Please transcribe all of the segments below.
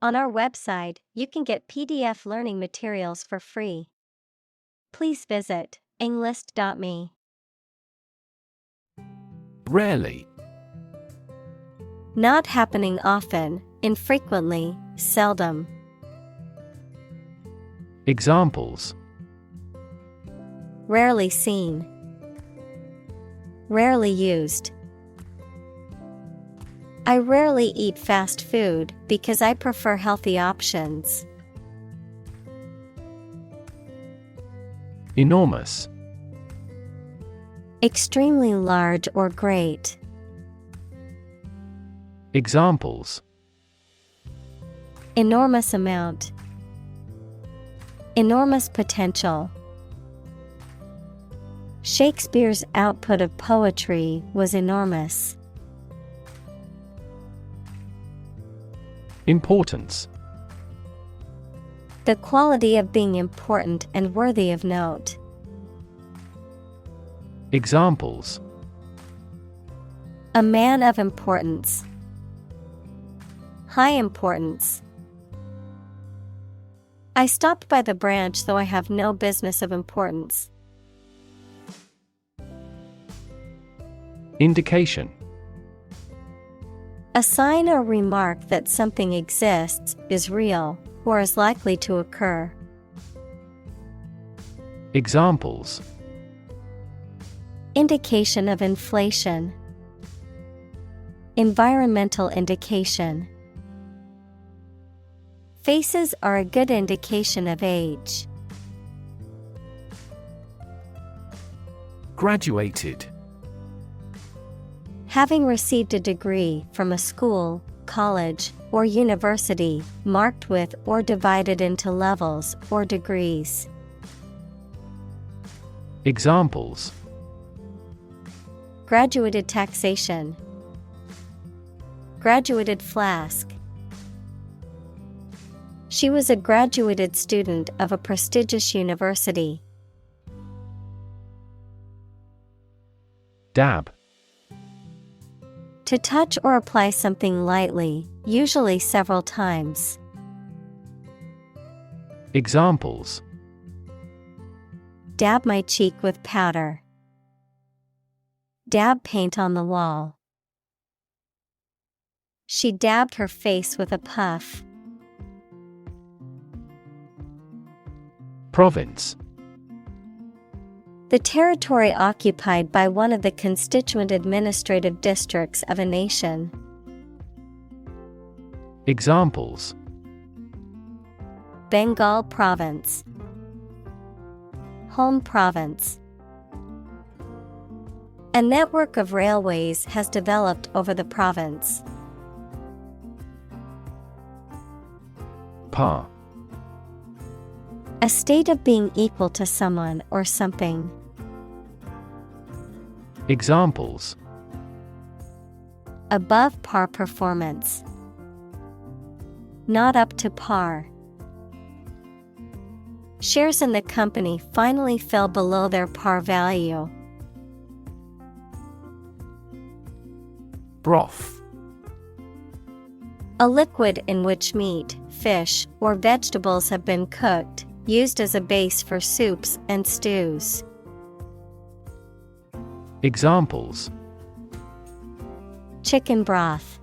On our website, you can get PDF learning materials for free. Please visit englist.me. Rarely. Not happening often, infrequently, seldom. Examples: Rarely seen. Rarely used. I rarely eat fast food because I prefer healthy options. Enormous. Extremely large or great. Examples: Enormous amount. Enormous potential. Shakespeare's output of poetry was enormous. Importance. The quality of being important and worthy of note. Examples: A man of importance. High importance. I stopped by the branch though I have no business of importance. Indication. A sign or remark that something exists, is real, or is likely to occur. Examples: Indication of inflation. Environmental indication. Faces are a good indication of age. Graduated. Having received a degree from a school, college, or university, marked with or divided into levels or degrees. Examples: Graduated taxation. Graduated flask. She was a graduated student of a prestigious university. Dab. To touch or apply something lightly, usually several times. Examples: Dab my cheek with powder. Dab paint on the wall. She dabbed her face with a puff. Province. The territory occupied by one of the constituent administrative districts of a nation. Examples: Bengal Province. Home province. A network of railways has developed over the province. Par. A state of being equal to someone or something. Examples: Above par performance. Not up to par. Shares in the company finally fell below their par value. Broth. A liquid in which meat, fish, or vegetables have been cooked, used as a base for soups and stews. Examples: Chicken broth.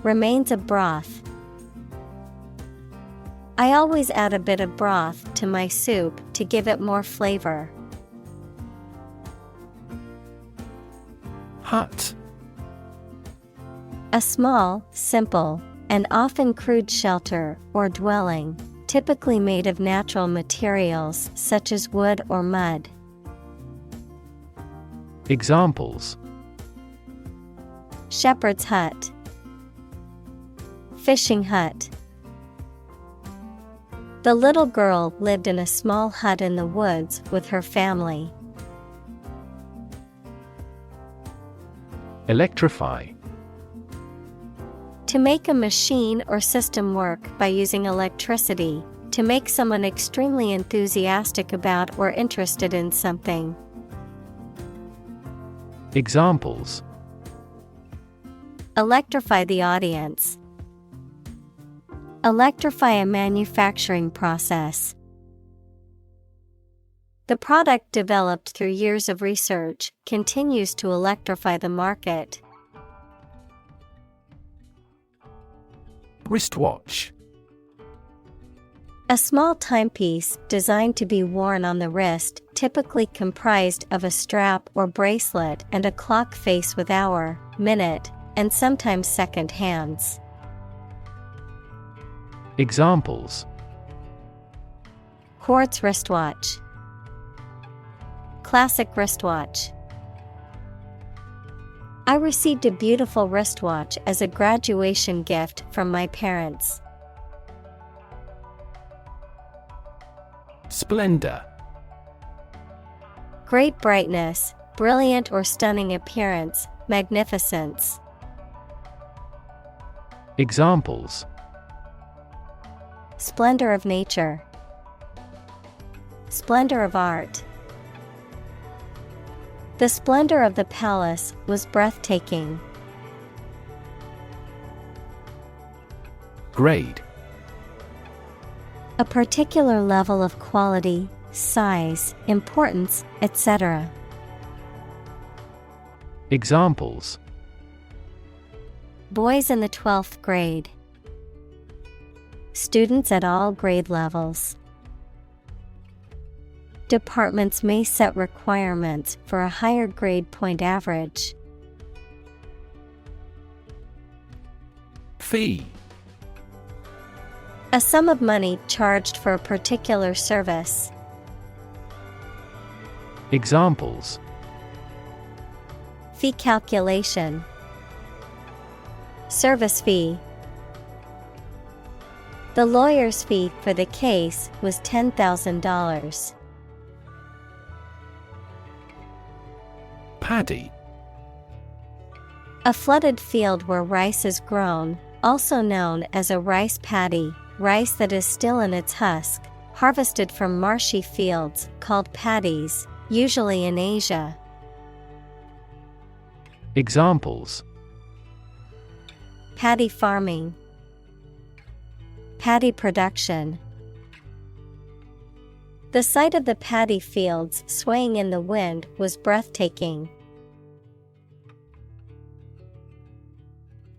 Remains of broth. I always add a bit of broth to my soup to give it more flavor. Hut. A small, simple, and often crude shelter or dwelling, typically made of natural materials such as wood or mud. Examples: Shepherd's hut. Fishing hut. The little girl lived in a small hut in the woods with her family. Electrify. To make a machine or system work by using electricity, to make someone extremely enthusiastic about or interested in something. Examples: Electrify the audience. Electrify a manufacturing process. The product developed through years of research continues to electrify the market. Wristwatch. A small timepiece designed to be worn on the wrist, typically comprised of a strap or bracelet and a clock face with hour, minute, and sometimes second hands. Examples: Quartz wristwatch. Classic wristwatch. I received a beautiful wristwatch as a graduation gift from my parents. Splendor. Great brightness, brilliant or stunning appearance, magnificence. Examples: Splendor of nature. Splendor of art. The splendor of the palace was breathtaking. Grade. A particular level of quality, size, importance, etc. Examples: Boys in the 12th grade. Students at all grade levels. Departments may set requirements for a higher grade point average. Fee. A sum of money charged for a particular service. Examples: Fee calculation. Service fee. The lawyer's fee for the case was $10,000. Paddy. A flooded field where rice is grown, also known as a rice paddy, rice that is still in its husk, harvested from marshy fields called paddies, usually in Asia. Examples: Paddy farming. Paddy production. The sight of the paddy fields swaying in the wind was breathtaking.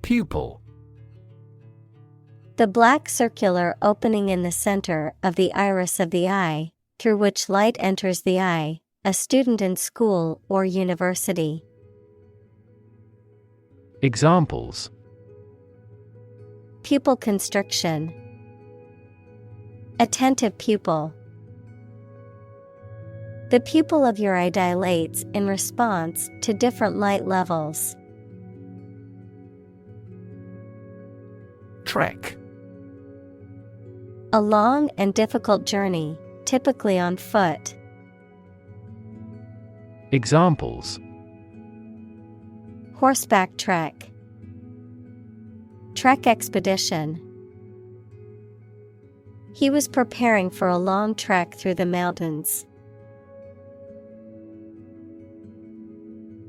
Pupil. The black circular opening in the center of the iris of the eye, through which light enters the eye, a student in school or university. Examples: Pupil constriction. Attentive pupil. The pupil of your eye dilates in response to different light levels. Trek. A long and difficult journey, typically on foot. Examples: Horseback trek. Trek expedition. He was preparing for a long trek through the mountains.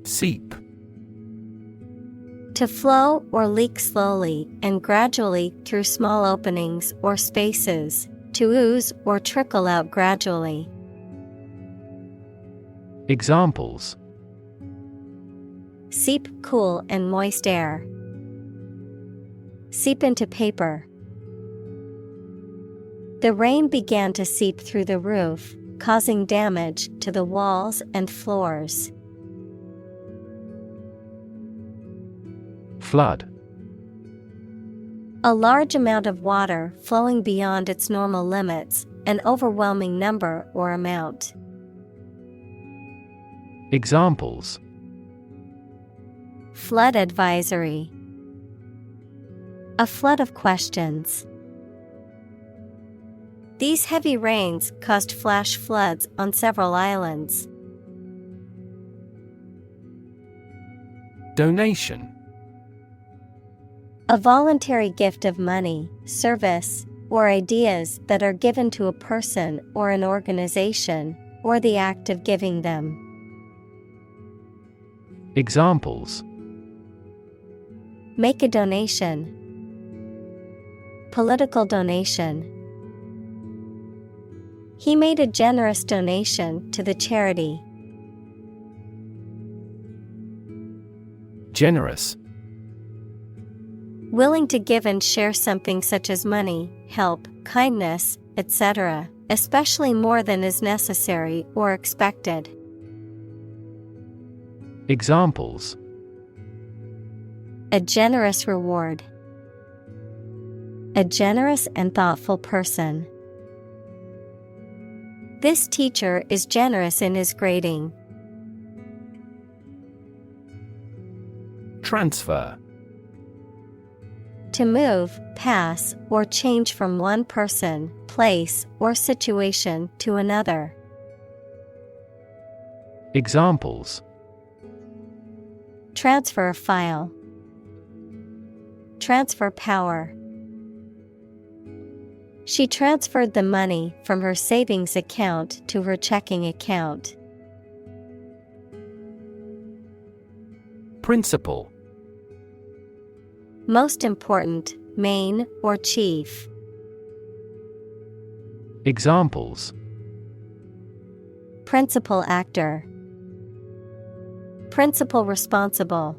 Seep. To flow or leak slowly and gradually through small openings or spaces, to ooze or trickle out gradually. Examples: Seep cool and moist air. Seep into paper. The rain began to seep through the roof, causing damage to the walls and floors. Flood. A large amount of water flowing beyond its normal limits, an overwhelming number or amount. Examples: Flood advisory. A flood of questions. These heavy rains caused flash floods on several islands. Donation. A voluntary gift of money, service, or ideas that are given to a person or an organization, or the act of giving them. Examples: Make a donation. political donation. He made a generous donation to the charity. Generous. Willing to give and share something such as money, help, kindness, etc., especially more than is necessary or expected. Examples: a generous reward. A generous and thoughtful person. This teacher is generous in his grading. Transfer. To move, pass, or change from one person, place, or situation to another. Examples: transfer a file. Transfer power. She transferred the money from her savings account to her checking account. Principal. Most important, main, or chief. Examples: principal actor. Principal responsible.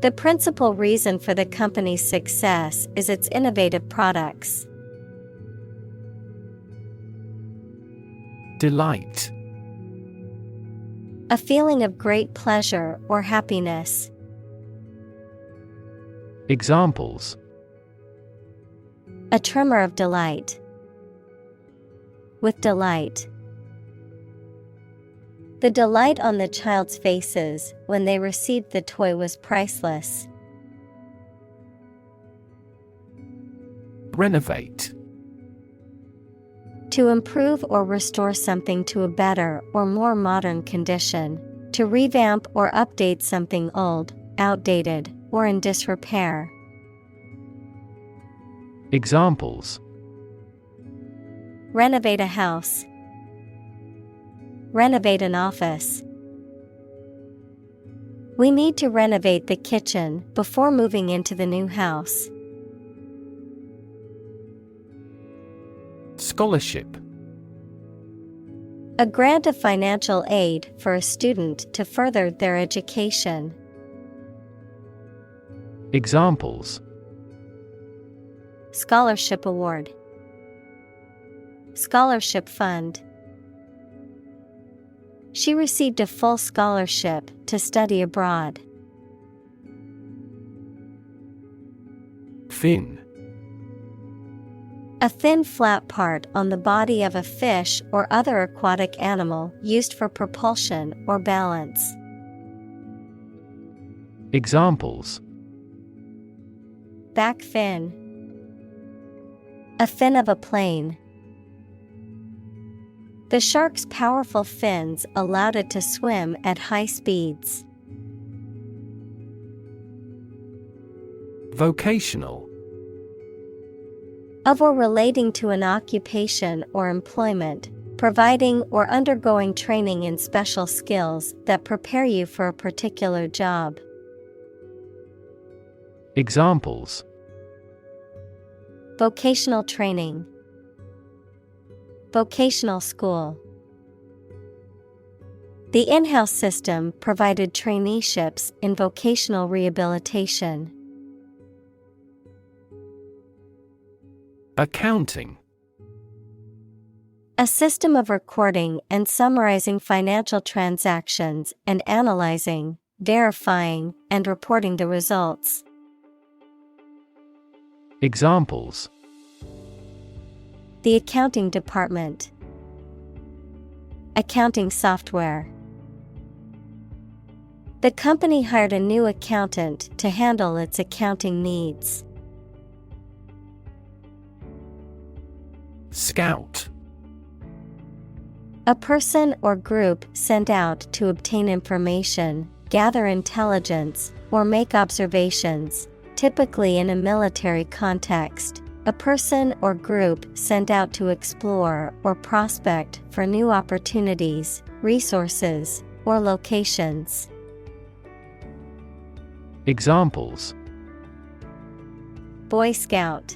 The principal reason for the company's success is its innovative products. Delight. A feeling of great pleasure or happiness. Examples: a tremor of delight. With delight. The delight on the child's faces when they received the toy was priceless. Renovate. To improve or restore something to a better or more modern condition. To revamp or update something old, outdated, or in disrepair. Examples: renovate a house. Renovate an office. We need to renovate the kitchen before moving into the new house. Scholarship. A grant of financial aid for a student to further their education. Examples: scholarship award. Scholarship fund. She received a full scholarship to study abroad. Fin. A thin flat part on the body of a fish or other aquatic animal used for propulsion or balance. Examples: back fin. A fin of a plane. The shark's powerful fins allowed it to swim at high speeds. Vocational. Of or relating to an occupation or employment, providing or undergoing training in special skills that prepare you for a particular job. Examples: vocational training. Vocational school. The in-house system provided traineeships in vocational rehabilitation. Accounting. A system of recording and summarizing financial transactions and analyzing, verifying, and reporting the results. Examples: the accounting department. Accounting software. The company hired a new accountant to handle its accounting needs. Scout. A person or group sent out to obtain information, gather intelligence, or make observations, typically in a military context. A person or group sent out to explore or prospect for new opportunities, resources, or locations. Examples: Boy Scout.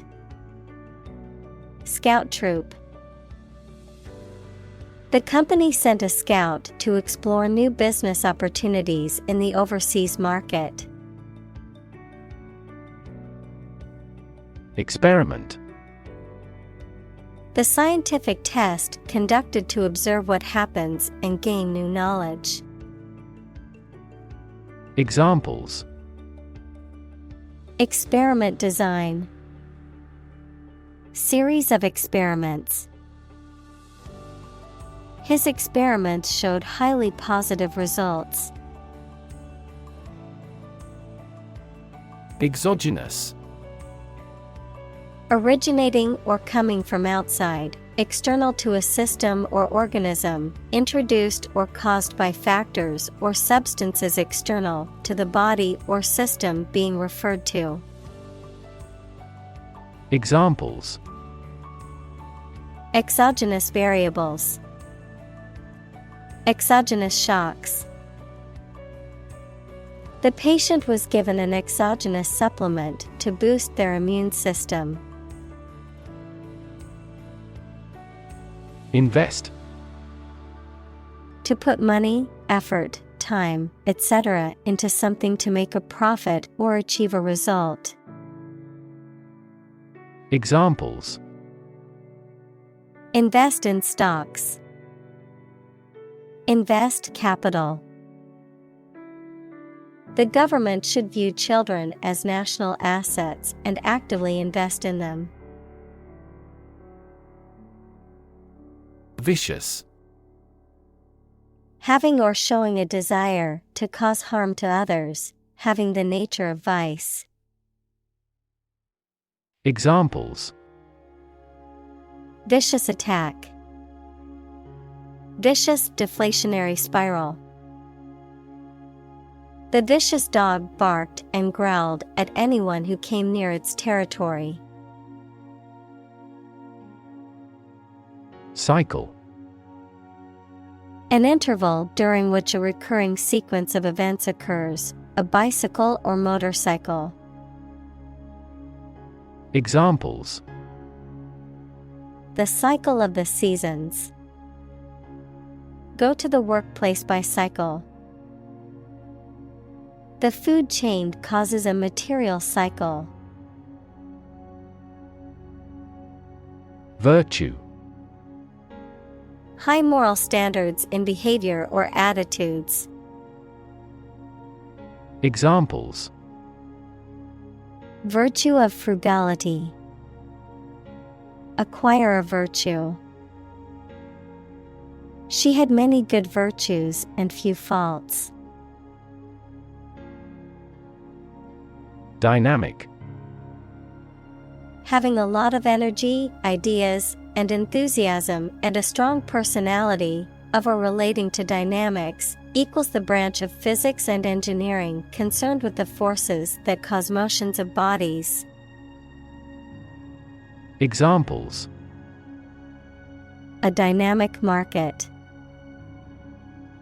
Scout troop. The company sent a scout to explore new business opportunities in the overseas market. Experiment. The scientific test conducted to observe what happens and gain new knowledge. Examples. Experiment design. Series of experiments. His experiments showed highly positive results. Exogenous. Originating or coming from outside, external to a system or organism, introduced or caused by factors or substances external to the body or system being referred to. Examples. Exogenous variables. Exogenous shocks. The patient was given an exogenous supplement to boost their immune system. Invest. To put money, effort, time, etc. into something to make a profit or achieve a result. Examples. Invest in stocks. Invest capital. The government should view children as national assets and actively invest in them. Vicious. Having or showing a desire to cause harm to others, having the nature of vice. Examples. Vicious attack. Vicious deflationary spiral. The vicious dog barked and growled at anyone who came near its territory. Cycle. An interval during which a recurring sequence of events occurs, a bicycle or motorcycle. Examples. The cycle of the seasons. Go to the workplace by cycle. The food chain causes a material cycle. Virtue. High moral standards in behavior or attitudes. Examples. Virtue of frugality. Acquire a virtue. She had many good virtues and few faults. Dynamic. Having a lot of energy, ideas, and enthusiasm and a strong personality, of or relating to dynamics, equals the branch of physics and engineering concerned with the forces that cause motions of bodies. Examples. A dynamic market.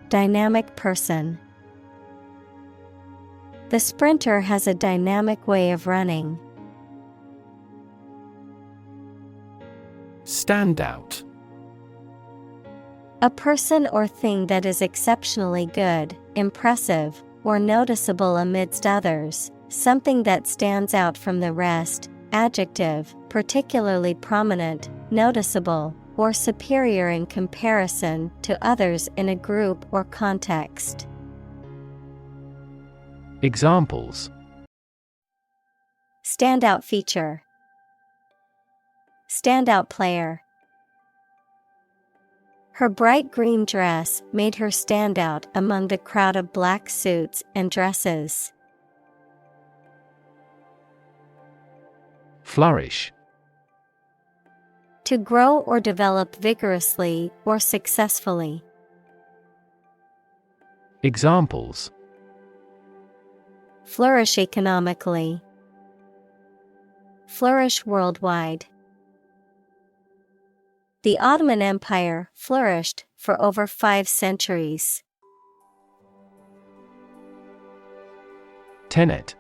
Dynamic person. The sprinter has a dynamic way of running. Stand out. A person or thing that is exceptionally good, impressive, or noticeable amidst others, something that stands out from the rest, adjective, particularly prominent, noticeable, or superior in comparison to others in a group or context. Examples. Standout feature. Standout player. Her bright green dress made her stand out among the crowd of black suits and dresses. Flourish. To grow or develop vigorously or successfully. Examples. Flourish economically. Flourish worldwide. The Ottoman Empire flourished for over 5 centuries. Tenet.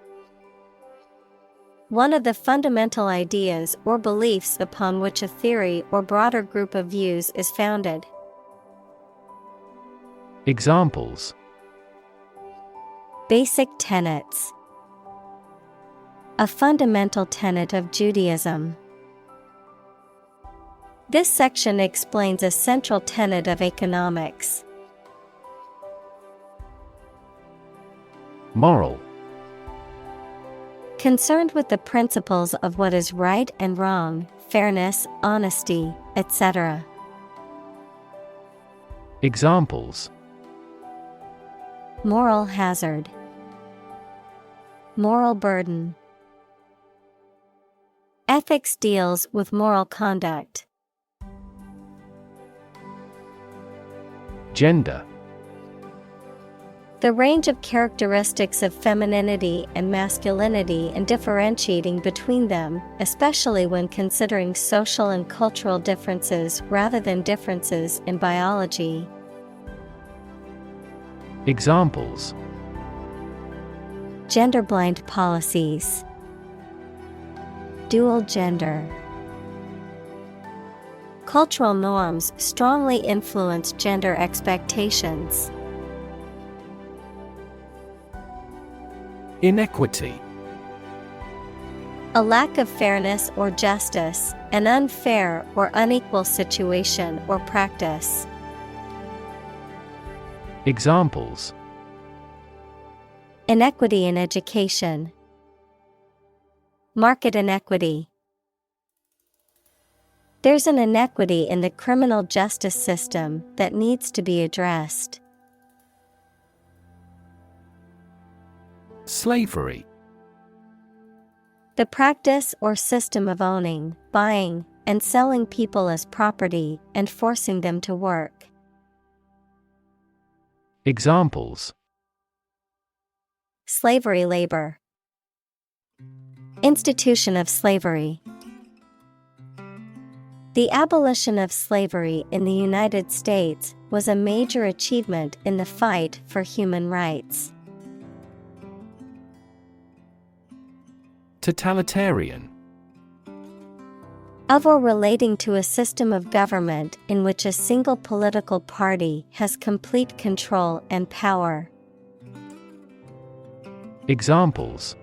One of the fundamental ideas or beliefs upon which a theory or broader group of views is founded. Examples: Basic tenets. A fundamental tenet of Judaism. This section explains a central tenet of economics. Moral. Concerned with the principles of what is right and wrong, fairness, honesty, etc. Examples: Moral hazard. Moral burden. Ethics deals with moral conduct. Gender. The range of characteristics of femininity and masculinity and differentiating between them, especially when considering social and cultural differences rather than differences in biology. Examples: Gender-blind policies. Dual gender. Cultural norms strongly influence gender expectations. Inequity. A lack of fairness or justice, an unfair or unequal situation or practice. Examples: Inequity in education. Market inequity. There's an inequity in the criminal justice system that needs to be addressed. Slavery. The practice or system of owning, buying, and selling people as property and forcing them to work. Examples: Slavery labor. Institution of slavery. The abolition of slavery in the United States was a major achievement in the fight for human rights. Totalitarian. Of or relating to a system of government in which a single political party has complete control and power. Examples: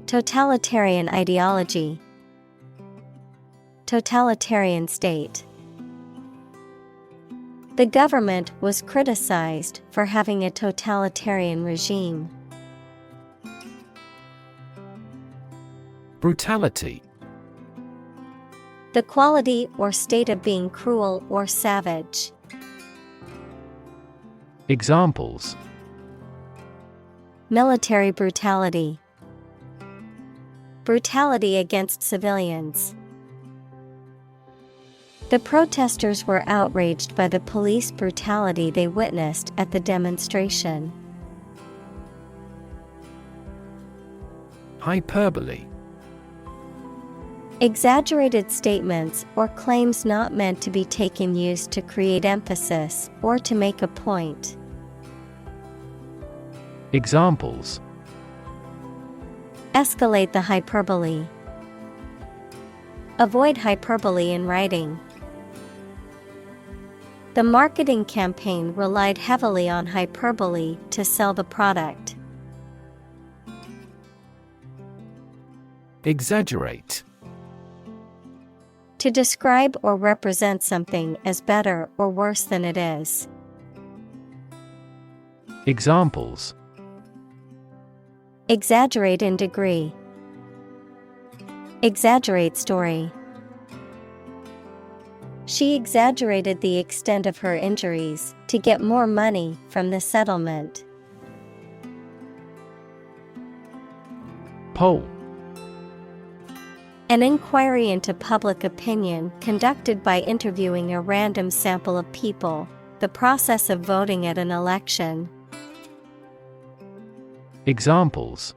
Totalitarian ideology. Totalitarian state. The government was criticized for having a totalitarian regime. Brutality. The quality or state of being cruel or savage. Examples: Military brutality. Brutality against civilians. The protesters were outraged by the police brutality they witnessed at the demonstration. Hyperbole. Exaggerated statements or claims not meant to be taken used to create emphasis or to make a point. Examples: Escalate the hyperbole. Avoid hyperbole in writing. The marketing campaign relied heavily on hyperbole to sell the product. Exaggerate. To describe or represent something as better or worse than it is. Examples: Exaggerate in degree. Exaggerate story. She exaggerated the extent of her injuries to get more money from the settlement. Poll. An inquiry into public opinion conducted by interviewing a random sample of people, the process of voting at an election. Examples: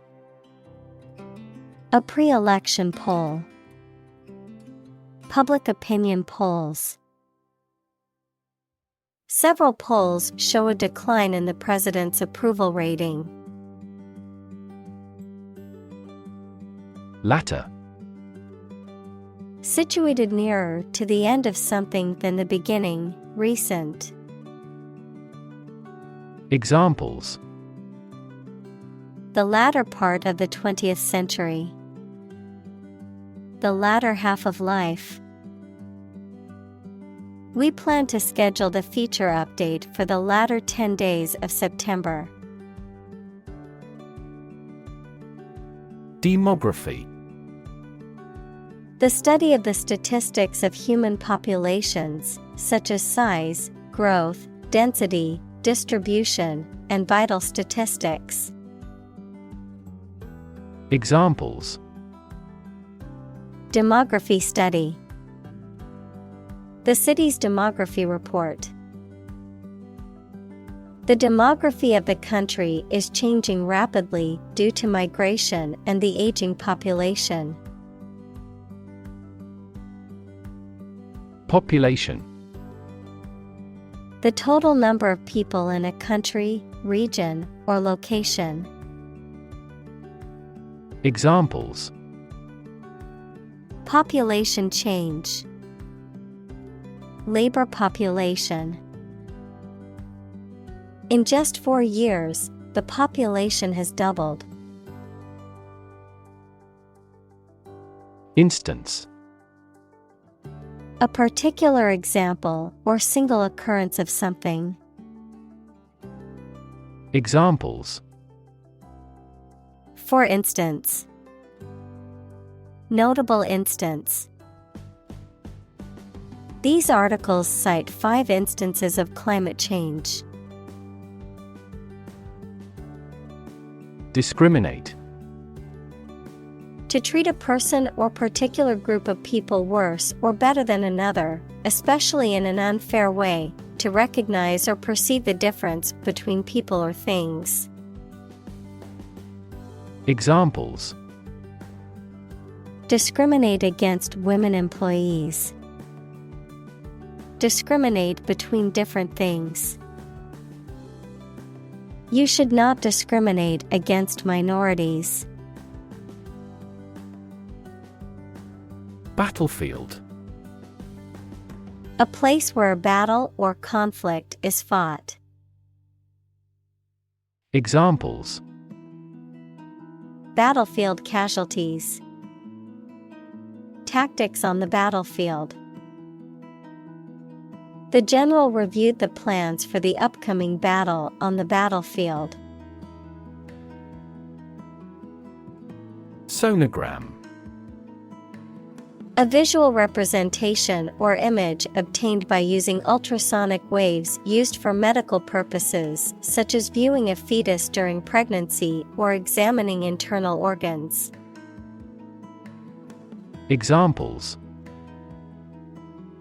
A pre-election poll. Public opinion polls. Several polls show a decline in the president's approval rating. Latter. Situated nearer to the end of something than the beginning, recent. Examples: The latter part of the 20th century. The latter half of life. We plan to schedule the feature update for the latter 10 days of September. Demography. The study of the statistics of human populations, such as size, growth, density, distribution, and vital statistics. Examples: Demography study. The city's demography report. The demography of the country is changing rapidly due to migration and the aging population. Population. The total number of people in a country, region, or location. Examples: Population change. Labor population. In just 4 years, the population has doubled. Instance. A particular example or single occurrence of something. Examples: For instance. Notable instance. These articles cite 5 instances of climate change. Discriminate. To treat a person or particular group of people worse or better than another, especially in an unfair way, to recognize or perceive the difference between people or things. Examples: Discriminate against women employees. Discriminate between different things. You should not discriminate against minorities. Battlefield. A place where a battle or conflict is fought. Examples: Battlefield casualties. Tactics on the battlefield. The general reviewed the plans for the upcoming battle on the battlefield. Sonogram. A visual representation or image obtained by using ultrasonic waves used for medical purposes, such as viewing a fetus during pregnancy or examining internal organs. Examples: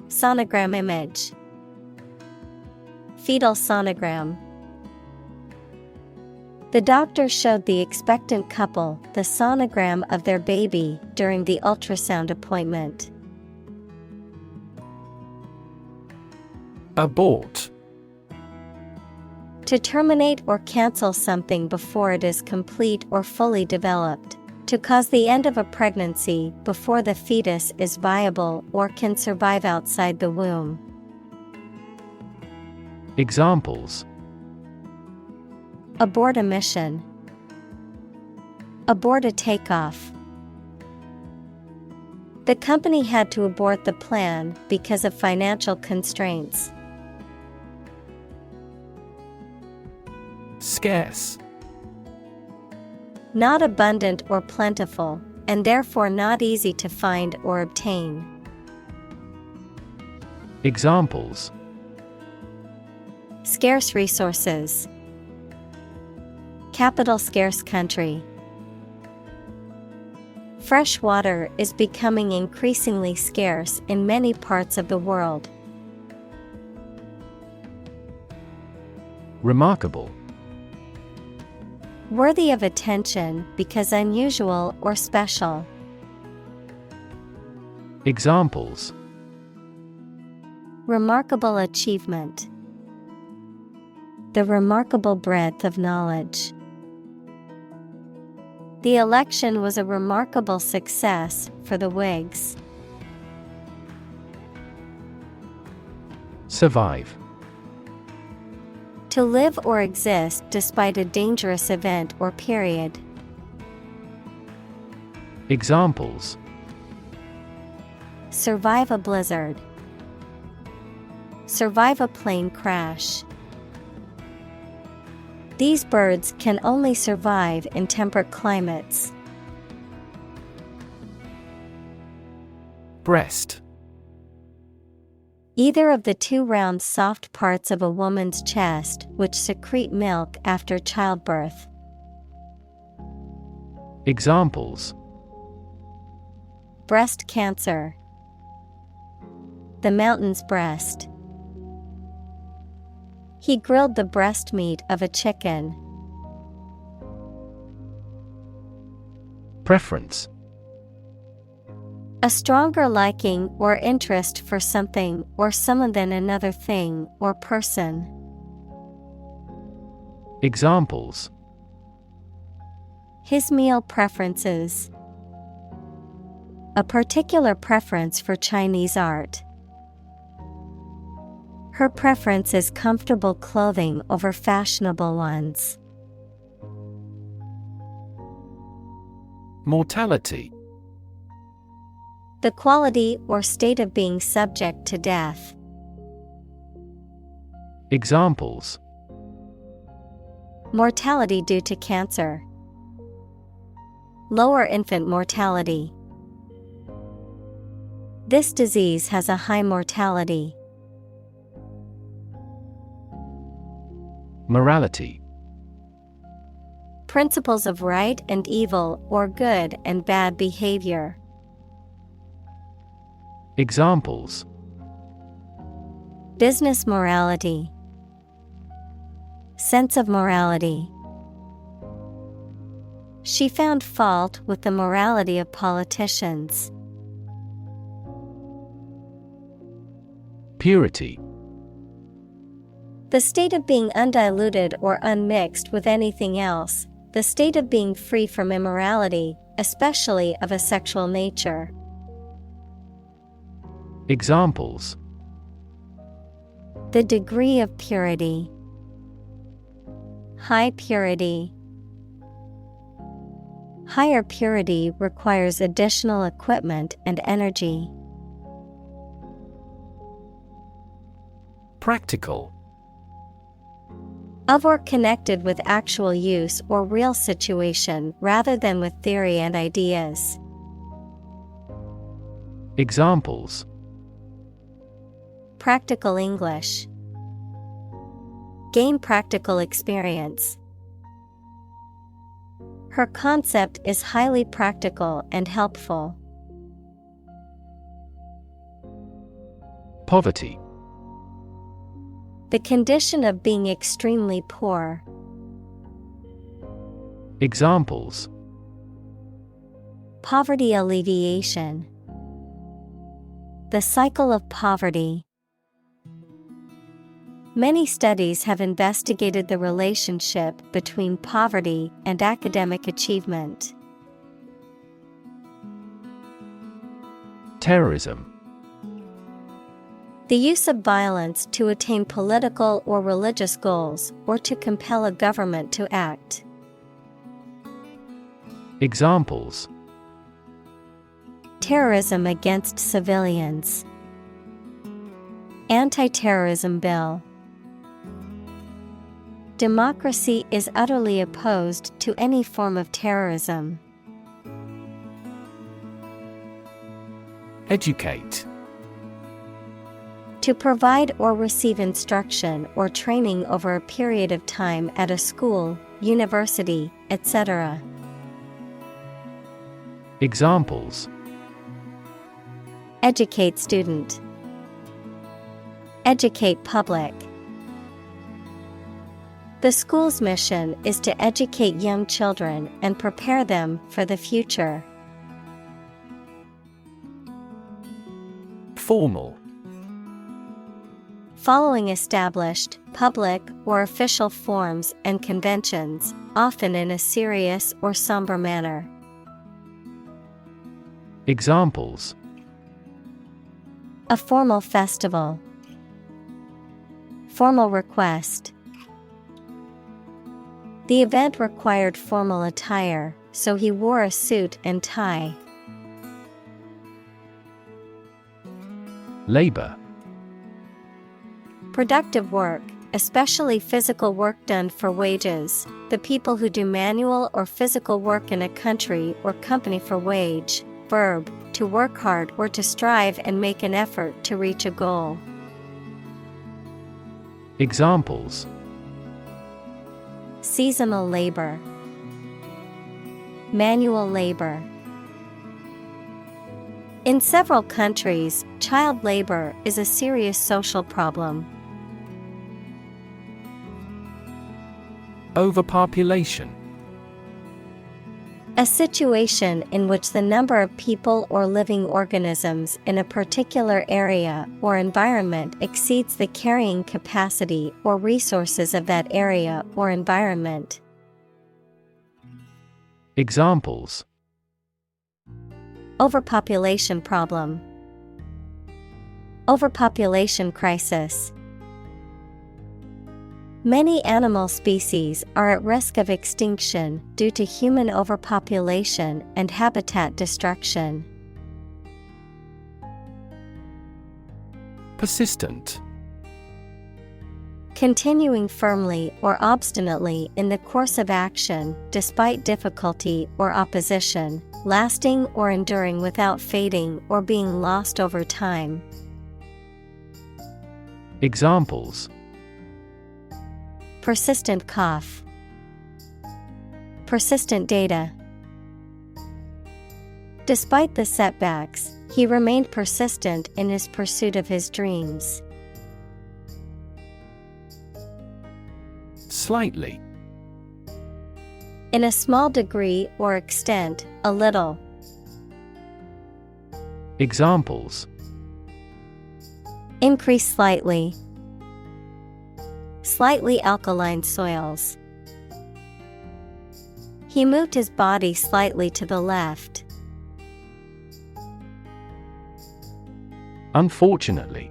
Sonogram image. Fetal sonogram. The doctor showed the expectant couple the sonogram of their baby during the ultrasound appointment. Abort. To terminate or cancel something before it is complete or fully developed. To cause the end of a pregnancy before the fetus is viable or can survive outside the womb. Examples: Abort a mission. Abort a takeoff. The company had to abort the plan because of financial constraints. Scarce. Not abundant or plentiful, and therefore not easy to find or obtain. Examples: Scarce resources. Capital scarce country. Fresh water is becoming increasingly scarce in many parts of the world. Remarkable. Worthy of attention because unusual or special. Examples: Remarkable achievement. The remarkable breadth of knowledge. The election was a remarkable success for the Whigs. Survive. To live or exist despite a dangerous event or period. Examples: survive a blizzard. Survive a plane crash. These birds can only survive in temperate climates. Breast. Either of the two round soft parts of a woman's chest which secrete milk after childbirth. Examples: breast cancer. The mountain's breast. He grilled the breast meat of a chicken. Preference. A stronger liking or interest for something or someone than another thing or person. Examples: his meal preferences. A particular preference for Chinese art. Her preference is comfortable clothing over fashionable ones. Mortality. The quality or state of being subject to death. Examples: mortality due to cancer. Lower infant mortality. This disease has a high mortality. Morality. Principles of right and evil or good and bad behavior. Examples: business morality. Sense of morality. She found fault with the morality of politicians. Purity. The state of being undiluted or unmixed with anything else, the state of being free from immorality, especially of a sexual nature. Examples: the degree of purity. High purity. Higher purity requires additional equipment and energy. Practical. Of or connected with actual use or real situation rather than with theory and ideas. Examples: practical English. Gain practical experience. Her concept is highly practical and helpful. Poverty. The condition of being extremely poor. Examples: poverty alleviation. The cycle of poverty. Many studies have investigated the relationship between poverty and academic achievement. Terrorism. The use of violence to attain political or religious goals or to compel a government to act. Examples: terrorism against civilians. Anti-terrorism bill. Democracy is utterly opposed to any form of terrorism. Educate. To provide or receive instruction or training over a period of time at a school, university, etc. Examples: educate student. Educate public. The school's mission is to educate young children and prepare them for the future. Formal. following established, public, or official forms and conventions, often in a serious or somber manner. Examples: A formal festival. Formal request. The event required formal attire, so he wore a suit and tie. Labor. Productive work, especially physical work done for wages, the people who do manual or physical work in a country or company for wage. Verb, to work hard or to strive and make an effort to reach a goal. Examples: Seasonal labor. Manual labor. In several countries, child labor is a serious social problem. Overpopulation. A situation in which the number of people or living organisms in a particular area or environment exceeds the carrying capacity or resources of that area or environment. Examples: Overpopulation problem. Overpopulation crisis. Many animal species are at risk of extinction due to human overpopulation and habitat destruction. Persistent. Continuing firmly or obstinately in the course of action despite difficulty or opposition, lasting or enduring without fading or being lost over time. Examples: Persistent cough. Persistent data. Despite the setbacks, he remained persistent in his pursuit of his dreams. Slightly. In a small degree or extent, a little. Examples: Increase slightly. Slightly alkaline soils. He moved his body slightly to the left. Unfortunately.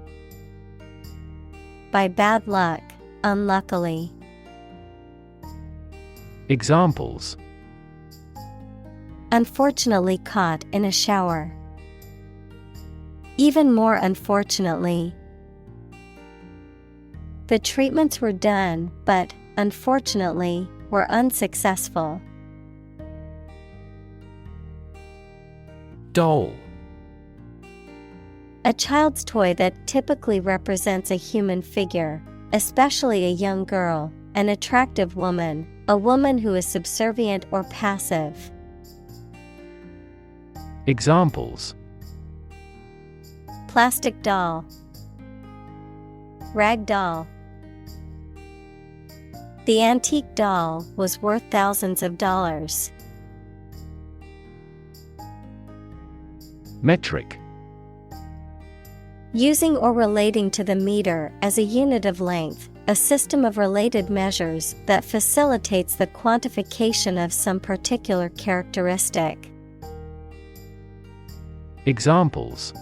By bad luck, unluckily. Examples: Unfortunately caught in a shower. Even more unfortunately. The treatments were done, but, unfortunately, were unsuccessful. Doll. A child's toy that typically represents a human figure, especially a young girl, an attractive woman, a woman who is subservient or passive. Examples: Plastic doll. Rag doll. The antique doll was worth thousands of dollars. Metric. Using or relating to the meter as a unit of length, a system of related measures that facilitates the quantification of some particular characteristic. Examples: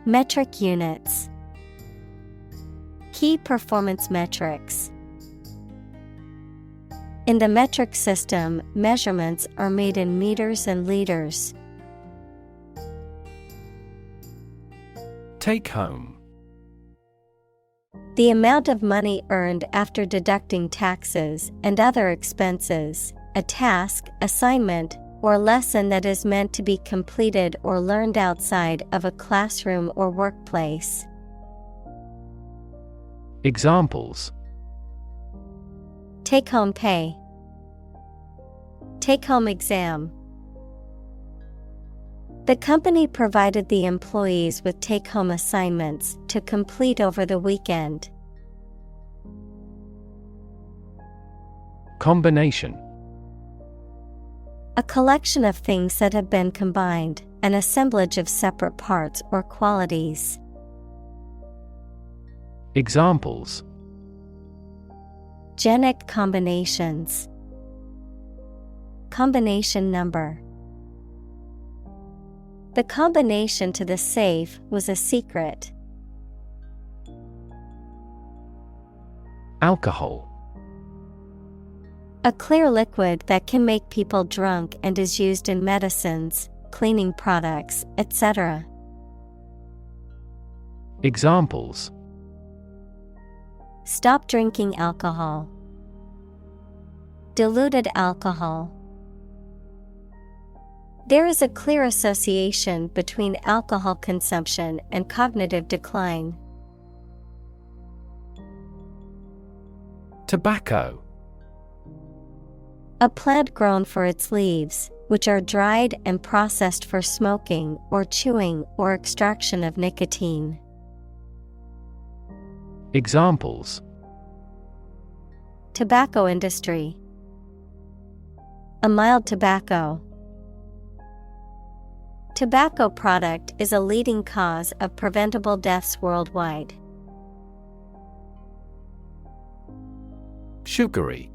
Metric units. Key performance metrics. In the metric system, measurements are made in meters and liters. Take home. The amount of money earned after deducting taxes and other expenses, a task, assignment, or lesson that is meant to be completed or learned outside of a classroom or workplace. Examples: Take-home pay. Take-home exam. The company provided the employees with take-home assignments to complete over the weekend. Combination. A collection of things that have been combined, an assemblage of separate parts or qualities. Examples: Genic combinations. Combination number. The combination to the safe was a secret. Alcohol. A clear liquid that can make people drunk and is used in medicines, cleaning products, etc. Examples: Stop drinking alcohol. Diluted alcohol. There is a clear association between alcohol consumption and cognitive decline. Tobacco. A plant grown for its leaves, which are dried and processed for smoking or chewing or extraction of nicotine. Examples: Tobacco industry. A mild tobacco. Tobacco product is a leading cause of preventable deaths worldwide. Sugary.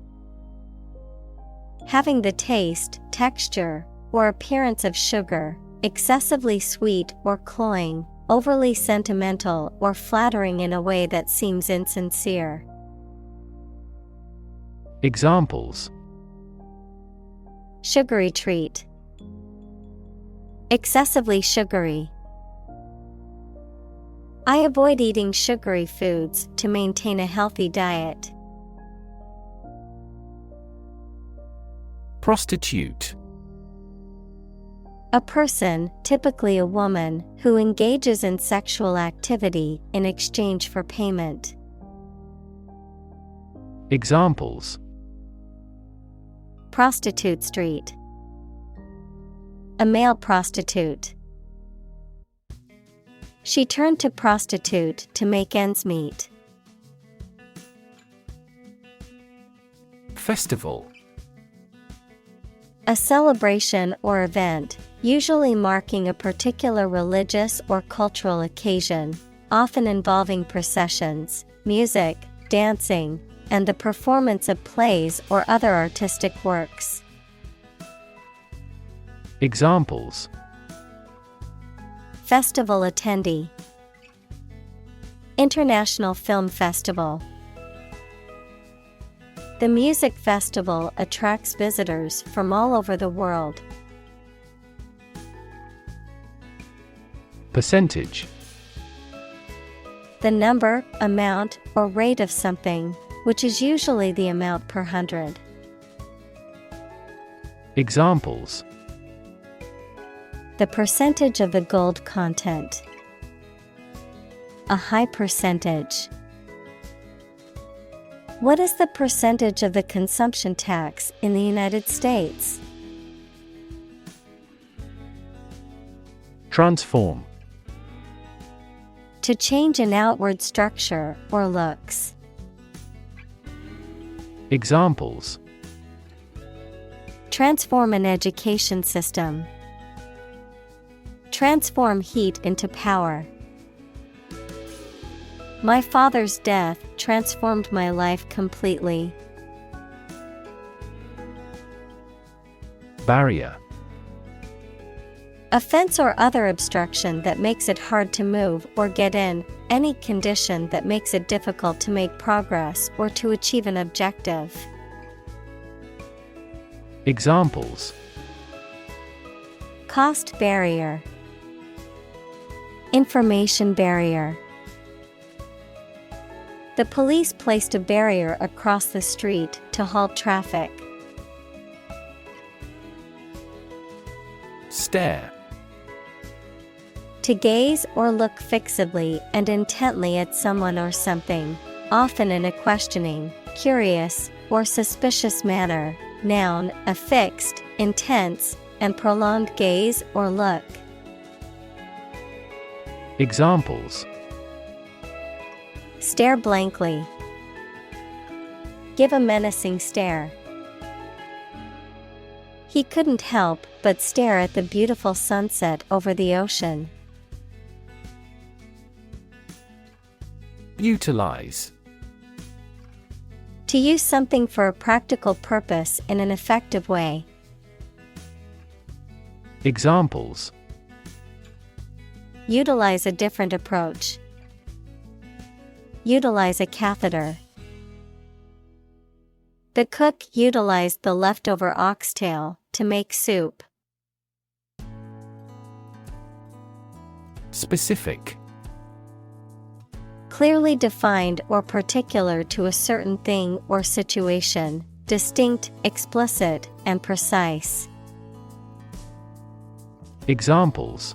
Having the taste, texture, or appearance of sugar, excessively sweet or cloying, overly sentimental or flattering in a way that seems insincere. Examples: Sugary treat. Excessively sugary. I avoid eating sugary foods to maintain a healthy diet. Prostitute. A person, typically a woman, who engages in sexual activity in exchange for payment. Examples: Prostitute street. A male prostitute. She turned to prostitute to make ends meet. Festival. A celebration or event, usually marking a particular religious or cultural occasion, often involving processions, music, dancing, and the performance of plays or other artistic works. Examples: Festival attendee. International Film Festival. The music festival attracts visitors from all over the world. Percentage. The number, amount, or rate of something, which is usually the amount per 100. Examples: The percentage of the gold content. A high percentage. What is the percentage of the consumption tax in the United States? Transform. To change an outward structure or looks. Examples: Transform an education system. Transform heat into power. My father's death transformed my life completely. Barrier. A fence or other obstruction that makes it hard to move or get in, any condition that makes it difficult to make progress or to achieve an objective. Examples: Cost barrier. Information barrier. The police placed a barrier across the street to halt traffic. Stare. To gaze or look fixedly and intently at someone or something, often in a questioning, curious, or suspicious manner. Noun, a fixed, intense, and prolonged gaze or look. Examples: Stare blankly. Give a menacing stare. He couldn't help but stare at the beautiful sunset over the ocean. Utilize. To use something for a practical purpose in an effective way. Examples: Utilize a different approach. Utilize a catheter. The cook utilized the leftover oxtail to make soup. Specific. Clearly defined or particular to a certain thing or situation, distinct, explicit, and precise. Examples: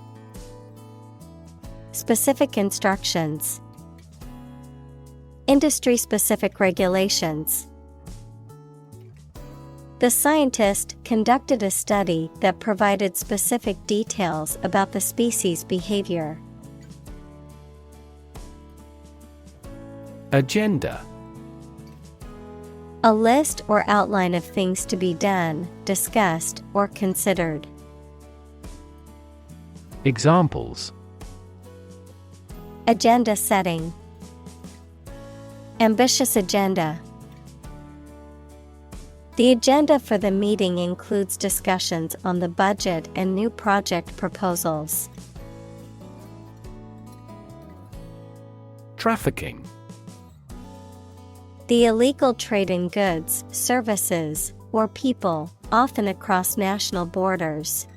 Specific instructions. Industry-specific regulations. The scientist conducted a study that provided specific details about the species' behavior. Agenda. A list or outline of things to be done, discussed, or considered. Examples: Agenda setting. Ambitious agenda. The agenda for the meeting includes discussions on the budget and new project proposals. Trafficking. The illegal trade in goods, services, or people, often across national borders.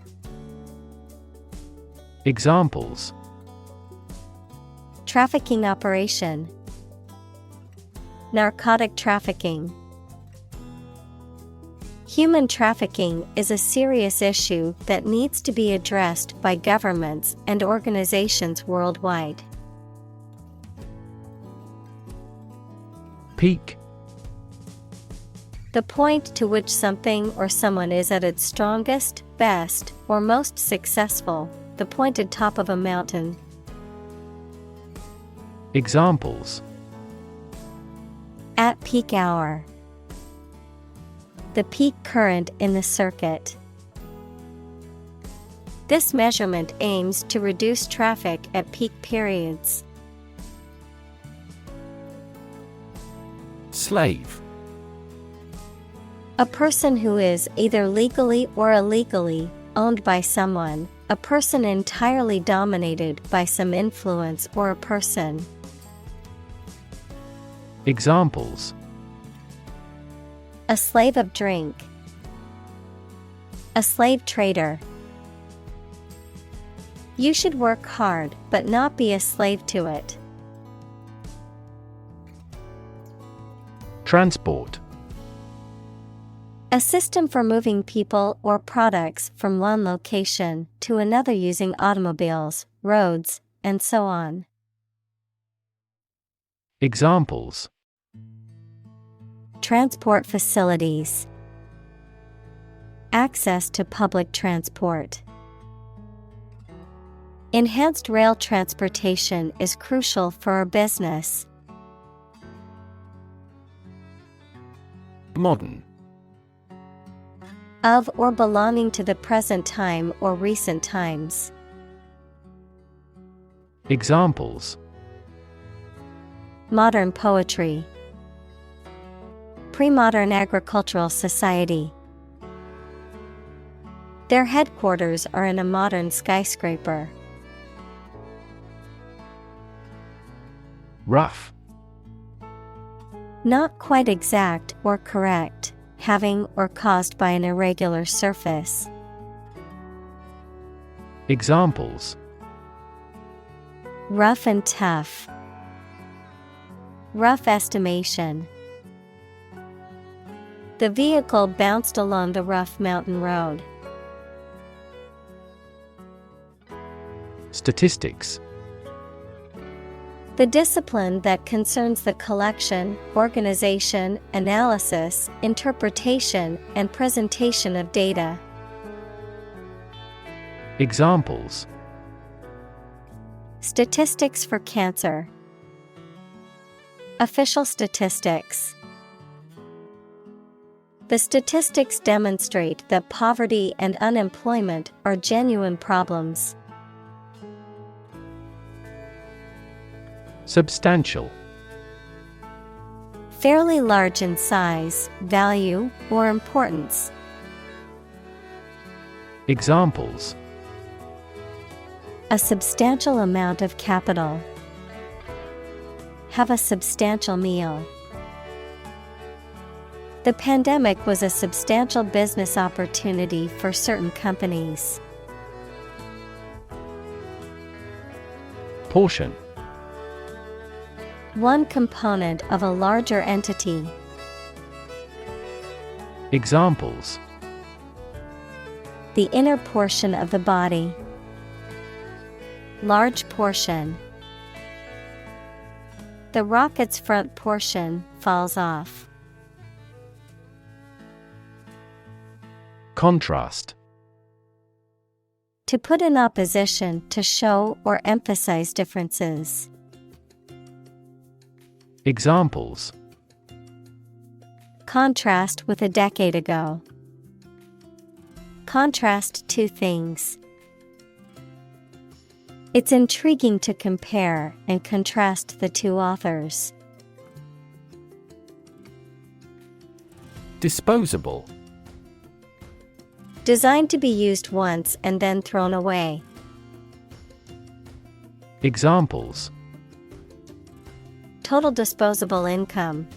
Examples: Trafficking operation. Narcotic trafficking. Human trafficking is a serious issue that needs to be addressed by governments and organizations worldwide. Peak. The point to which something or someone is at its strongest, best, or most successful, the pointed top of a mountain. Examples: At peak hour. The peak current in the circuit. This measurement aims to reduce traffic at peak periods. Slave. A person who is either legally or illegally owned by someone, a person entirely dominated by some influence or a person. Examples: A slave of drink. A slave trader. You should work hard but not be a slave to it. Transport. A system for moving people or products from one location to another using automobiles, roads, and so on. Examples: Transport facilities. Access to public transport. Enhanced rail transportation is crucial for our business. Modern. Of or belonging to the present time or recent times. Examples: Modern poetry. Pre-modern agricultural society. Their headquarters are in a modern skyscraper. Rough. Not quite exact or correct, having or caused by an irregular surface. Examples: Rough and tough. Rough estimation. The vehicle bounced along the rough mountain road. Statistics. The discipline that concerns the collection, organization, analysis, interpretation, and presentation of data. Examples: Statistics for cancer. Official statistics. The statistics demonstrate that poverty and unemployment are genuine problems. Substantial. Fairly large in size, value, or importance. Examples: A substantial amount of capital. Have a substantial meal. The pandemic was a substantial business opportunity for certain companies. Portion. One component of a larger entity. Examples: The inner portion of the body. Large portion. The rocket's front portion falls off. Contrast. To put in opposition to show or emphasize differences. Examples: Contrast with a decade ago. Contrast two things. It's intriguing to compare and contrast the two authors. Disposable. Designed to be used once and then thrown away. Examples: Total disposable income.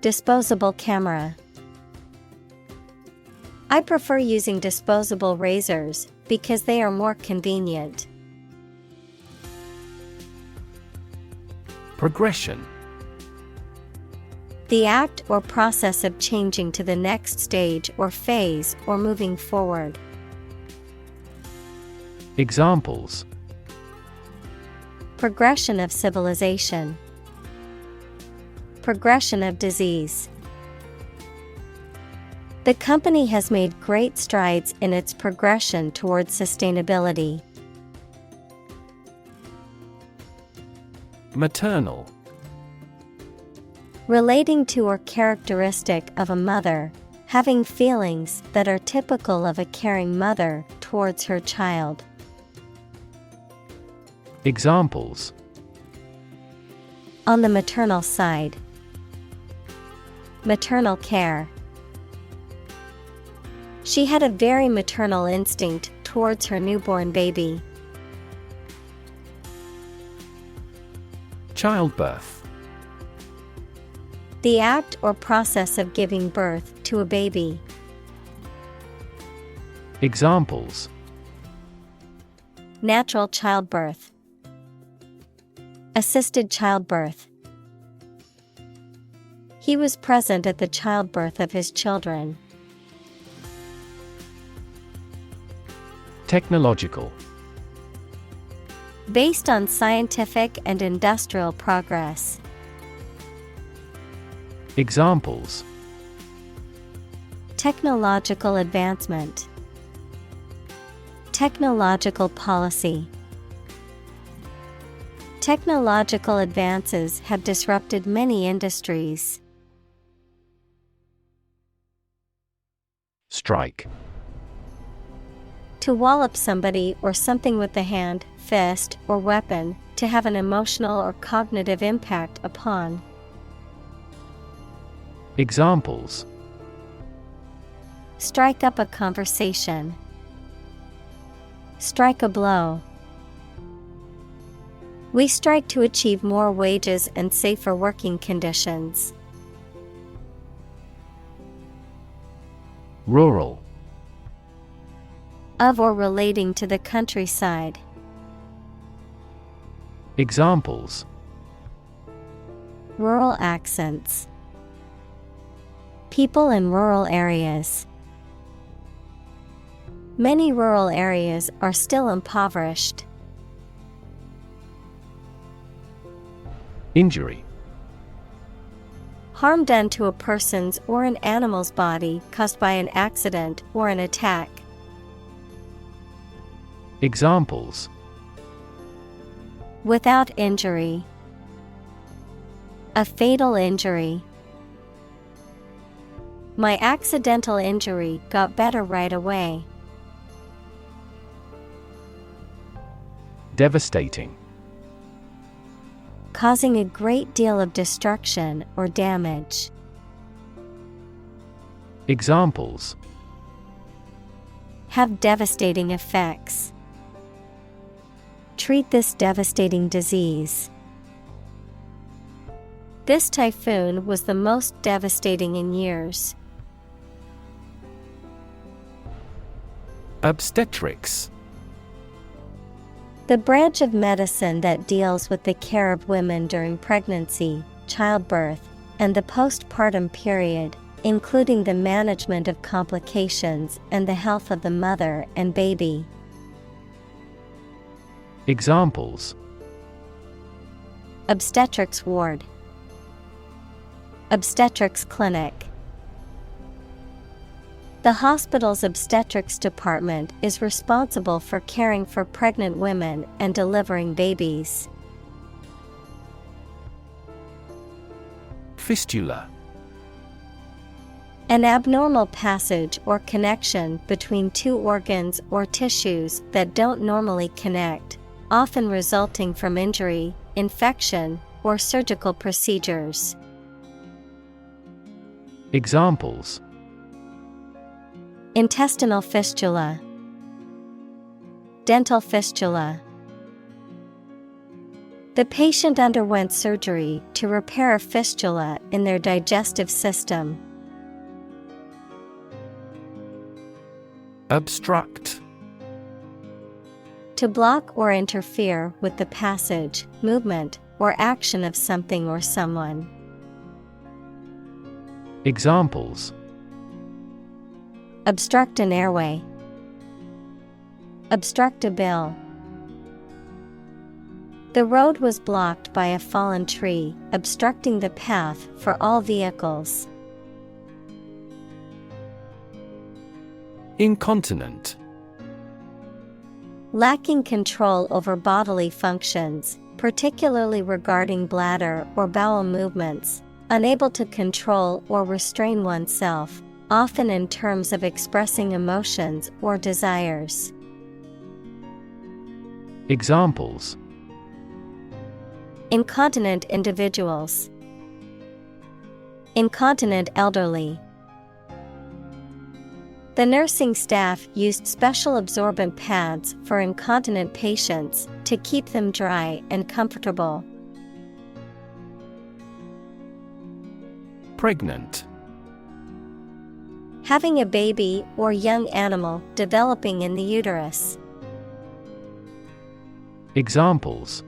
Disposable camera. I prefer using disposable razors because they are more convenient. Progression. The act or process of changing to the next stage or phase or moving forward. Examples: Progression of civilization. Progression of disease. The company has made great strides in its progression towards sustainability. Maternal. Relating to or characteristic of a mother, having feelings that are typical of a caring mother towards her child. Examples: On the maternal side. Maternal care. She had a very maternal instinct towards her newborn baby. Childbirth. The act or process of giving birth to a baby. Examples: Natural childbirth. Assisted childbirth. He was present at the childbirth of his children. Technological. Based on scientific and industrial progress. Examples: Technological advancement. Technological policy. Technological advances have disrupted many industries. Strike. To wallop somebody or something with the hand, fist, or weapon, to have an emotional or cognitive impact upon. Examples: Strike up a conversation. Strike a blow. We strike to achieve more wages and safer working conditions. Rural. Of or relating to the countryside. Examples: Rural accents. People in rural areas. Many rural areas are still impoverished. Injury. Harm done to a person's or an animal's body caused by an accident or an attack. Examples: Without injury. A fatal injury. My accidental injury got better right away. Devastating. causing a great deal of destruction or damage. Examples: Have devastating effects. Treat this devastating disease. This typhoon was the most devastating in years. Obstetrics. The branch of medicine that deals with the care of women during pregnancy, childbirth, and the postpartum period, including the management of complications and the health of the mother and baby. Examples: Obstetrics ward. Obstetrics clinic. The hospital's obstetrics department is responsible for caring for pregnant women and delivering babies. Fistula. An abnormal passage or connection between two organs or tissues that don't normally connect, often resulting from injury, infection, or surgical procedures. Examples: Intestinal fistula. Dental fistula. The patient underwent surgery to repair a fistula in their digestive system. Obstruct. To block or interfere with the passage, movement, or action of something or someone. Examples: Obstruct an airway. Obstruct a bill. The road was blocked by a fallen tree, obstructing the path for all vehicles. Incontinent. Lacking control over bodily functions, particularly regarding bladder or bowel movements, unable to control or restrain oneself, often in terms of expressing emotions or desires. Examples: Incontinent individuals. Incontinent elderly. The nursing staff used special absorbent pads for incontinent patients to keep them dry and comfortable. Pregnant. Having a baby or young animal developing in the uterus. Examples: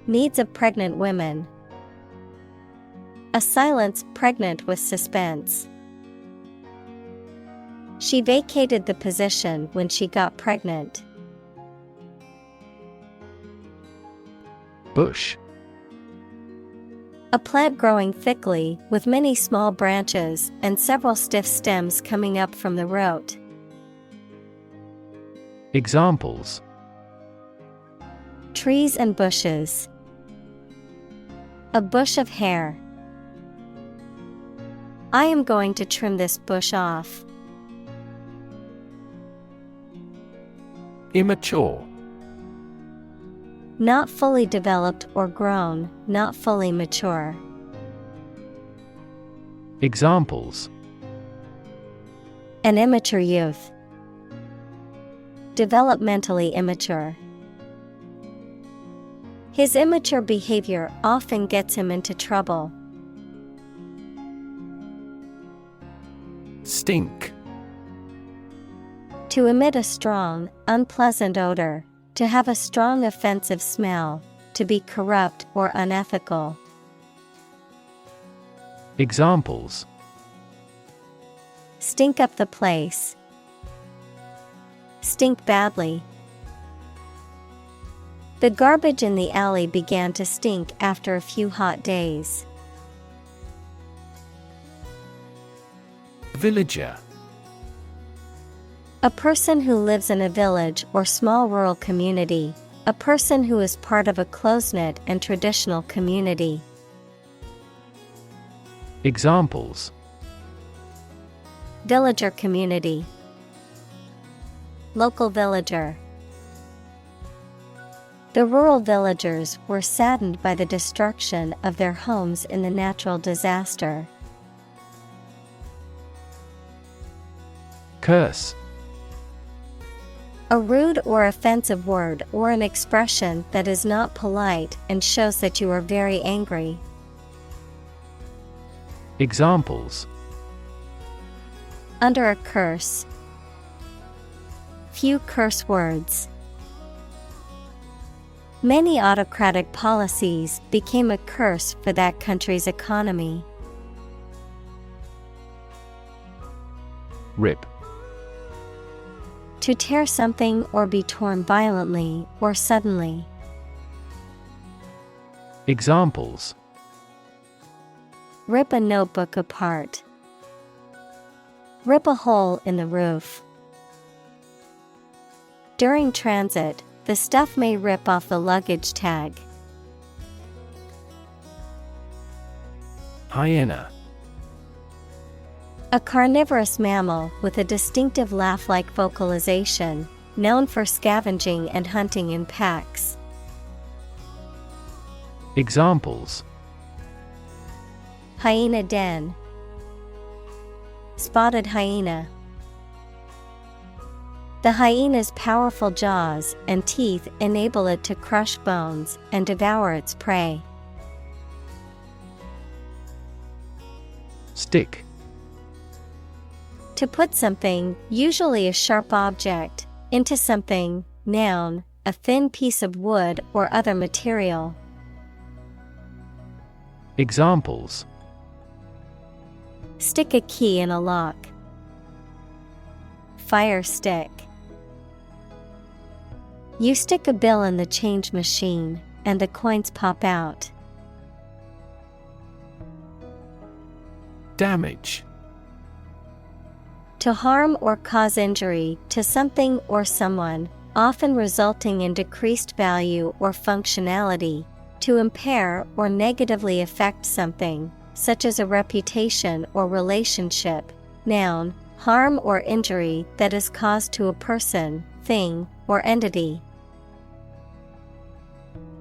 Needs of pregnant women. A silence pregnant with suspense. She vacated the position when she got pregnant. Bush. A plant growing thickly with many small branches and several stiff stems coming up from the root. Examples: Trees and bushes. A bush of hair. I am going to trim this bush off. Immature. Not fully developed or grown, not fully mature. Examples: An immature youth. Developmentally immature. His immature behavior often gets him into trouble. Stink. To emit a strong, unpleasant odor, to have a strong offensive smell, to be corrupt or unethical. Examples: Stink up the place. Stink badly. The garbage in the alley began to stink after a few hot days. Villager. A person who lives in a village or small rural community. A person who is part of a close-knit and traditional community. Examples: Villager community. Local villager. The rural villagers were saddened by the destruction of their homes in the natural disaster. Curse. A rude or offensive word or an expression that is not polite and shows that you are very angry. Examples: Under a curse. Few curse words. Many autocratic policies became a curse for that country's economy. Rip. To tear something or be torn violently or suddenly. Examples: Rip a notebook apart. Rip a hole in the roof. During transit, the stuff may rip off the luggage tag. Hyena. A carnivorous mammal with a distinctive laugh-like vocalization, known for scavenging and hunting in packs. Examples: Hyena den. Spotted hyena. The hyena's powerful jaws and teeth enable it to crush bones and devour its prey. Stick. To put something, usually a sharp object, into something, noun, a thin piece of wood or other material. Examples: Stick a key in a lock. Fire stick. You stick a bill in the change machine, and the coins pop out. Damage. To harm or cause injury to something or someone, often resulting in decreased value or functionality, to impair or negatively affect something, such as a reputation or relationship. Noun, harm or injury that is caused to a person, thing, or entity.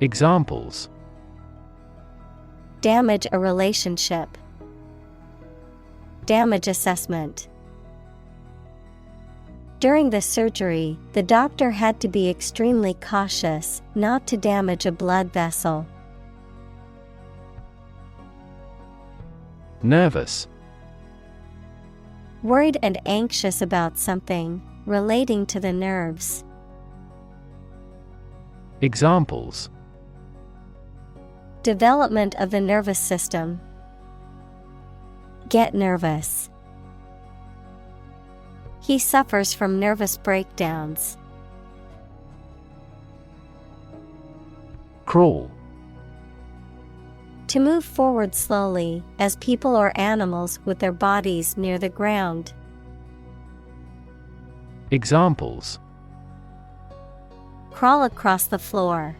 Examples: Damage a relationship. Damage assessment. During the surgery, the doctor had to be extremely cautious not to damage a blood vessel. Nervous. Worried and anxious about something, relating to the nerves. Examples: Development of the nervous system. Get nervous. He suffers from nervous breakdowns. Crawl. To move forward slowly, as people or animals with their bodies near the ground. Examples: Crawl across the floor.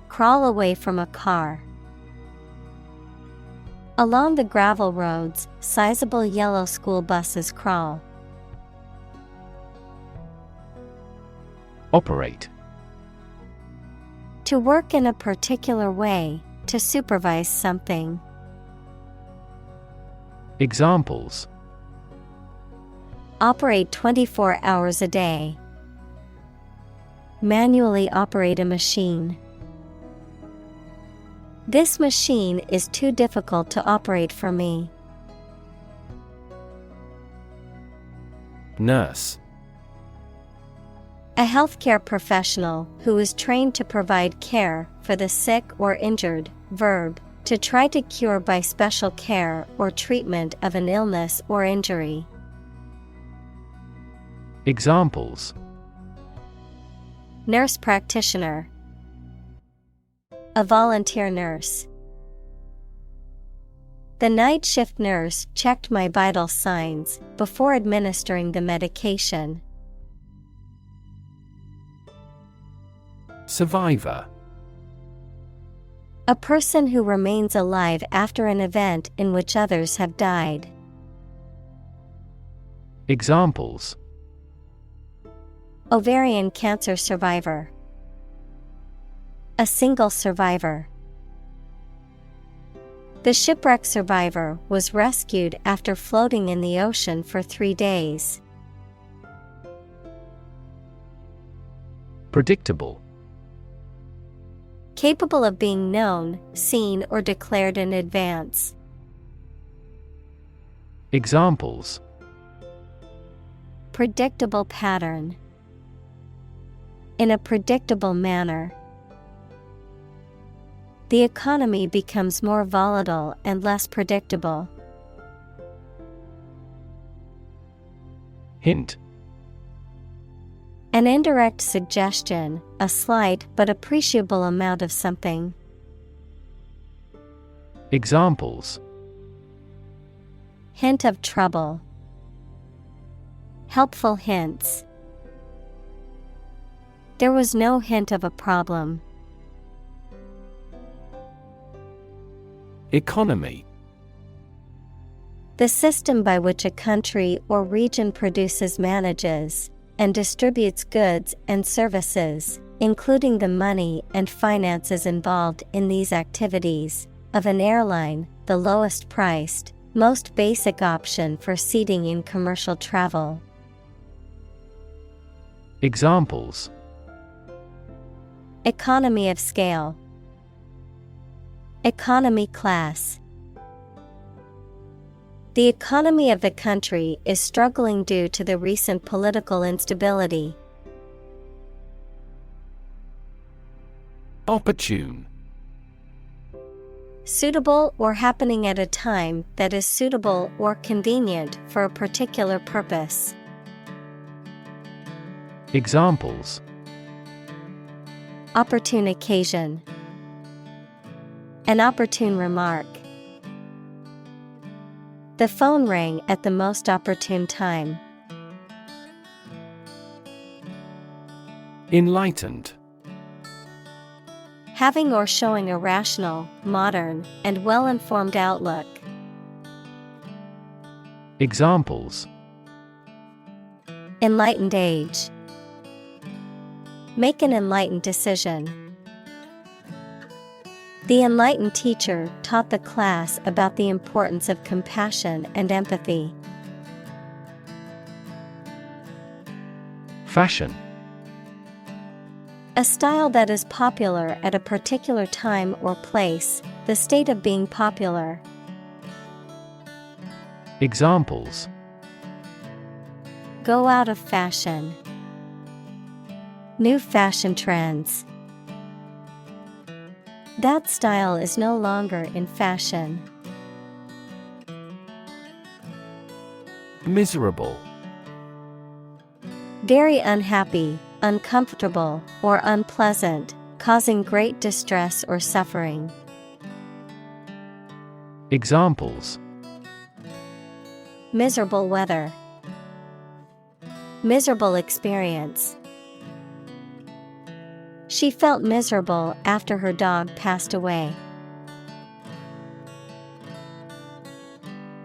Crawl away from a car. Along the gravel roads, sizable yellow school buses crawl. Operate. To work in a particular way, to supervise something. Examples: Operate 24 hours a day. Manually operate a machine. This machine is too difficult to operate for me. Nurse. A healthcare professional who is trained to provide care for the sick or injured. Verb, to try to cure by special care or treatment of an illness or injury. Examples: Nurse practitioner. A volunteer nurse. The night shift nurse checked my vital signs before administering the medication. Survivor. A person who remains alive after an event in which others have died. Examples: Ovarian cancer survivor. A single survivor. The shipwreck survivor was rescued after floating in the ocean for 3 days. Predictable. Capable of being known, seen, or declared in advance. Examples: Predictable pattern. In a predictable manner. The economy becomes more volatile and less predictable. Hint. An indirect suggestion, a slight but appreciable amount of something. Examples: Hint of trouble. Helpful hints. There was no hint of a problem. Economy. The system by which a country or region produces, manages, and distributes goods and services, including the money and finances involved in these activities, of an airline, the lowest priced, most basic option for seating in commercial travel. Examples: Economy of scale. Economy class. The economy of the country is struggling due to the recent political instability. Opportune. Suitable or happening at a time that is suitable or convenient for a particular purpose. Examples: Opportune occasion. An opportune remark. The phone rang at the most opportune time. Enlightened. Having or showing a rational, modern, and well-informed outlook. Examples: Enlightened age. Make an enlightened decision. The enlightened teacher taught the class about the importance of compassion and empathy. Fashion. A style that is popular at a particular time or place, the state of being popular. Examples: Go out of fashion. New fashion trends. That style is no longer in fashion. Miserable. Very unhappy, uncomfortable, or unpleasant, causing great distress or suffering. Examples: Miserable weather. Miserable experience. She felt miserable after her dog passed away.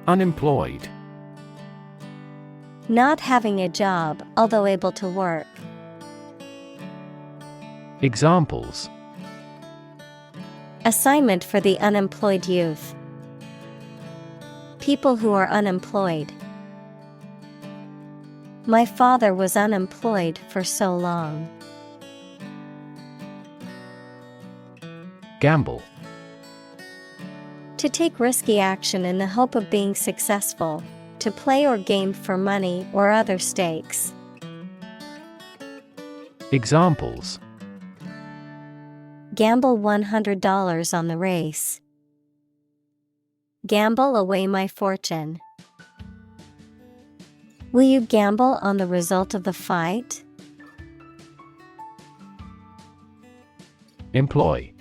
Unemployed. Not having a job, although able to work. Examples: Assignment for the unemployed youth. People who are unemployed. My father was unemployed for so long. Gamble. To take risky action in the hope of being successful. To play or game for money or other stakes. Examples: Gamble $100 on the race. Gamble away my fortune. Will you gamble on the result of the fight? Employ.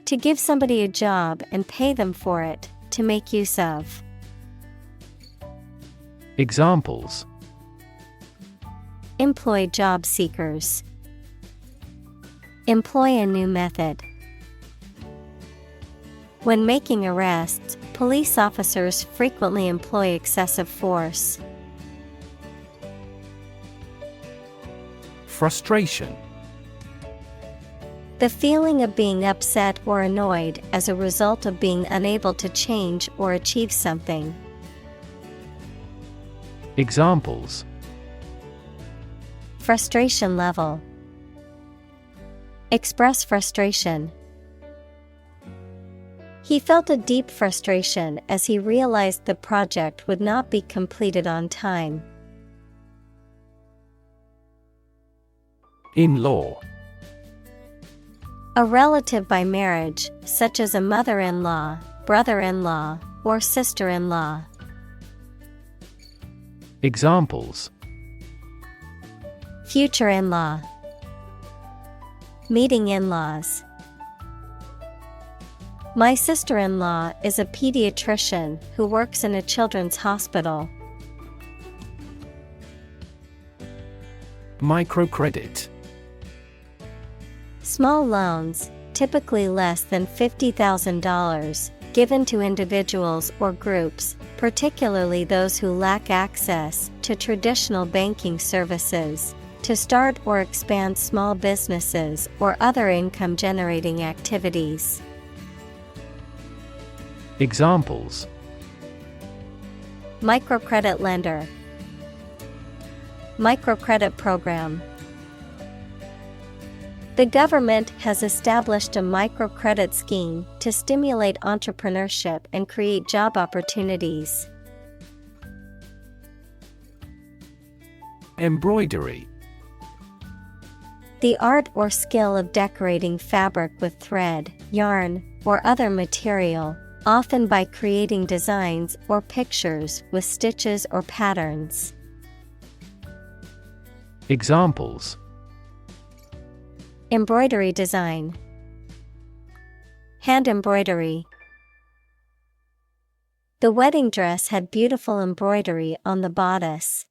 To give somebody a job and pay them for it, to make use of. Examples: Employ job seekers. Employ a new method. When making arrests, police officers frequently employ excessive force. Frustration. The feeling of being upset or annoyed as a result of being unable to change or achieve something. Examples: Frustration level. Express frustration. He felt a deep frustration as he realized the project would not be completed on time. In-law. A relative by marriage, such as a mother-in-law, brother-in-law, or sister-in-law. Examples: Future in-law. Meeting in-laws. My sister-in-law is a pediatrician who works in a children's hospital. Microcredit. Small loans, typically less than $50,000, given to individuals or groups, particularly those who lack access to traditional banking services, to start or expand small businesses or other income-generating activities. Examples: Microcredit lender. Microcredit program. The government has established a microcredit scheme to stimulate entrepreneurship and create job opportunities. Embroidery. The art or skill of decorating fabric with thread, yarn, or other material, often by creating designs or pictures with stitches or patterns. Examples: Embroidery design. Hand embroidery. The wedding dress had beautiful embroidery on the bodice.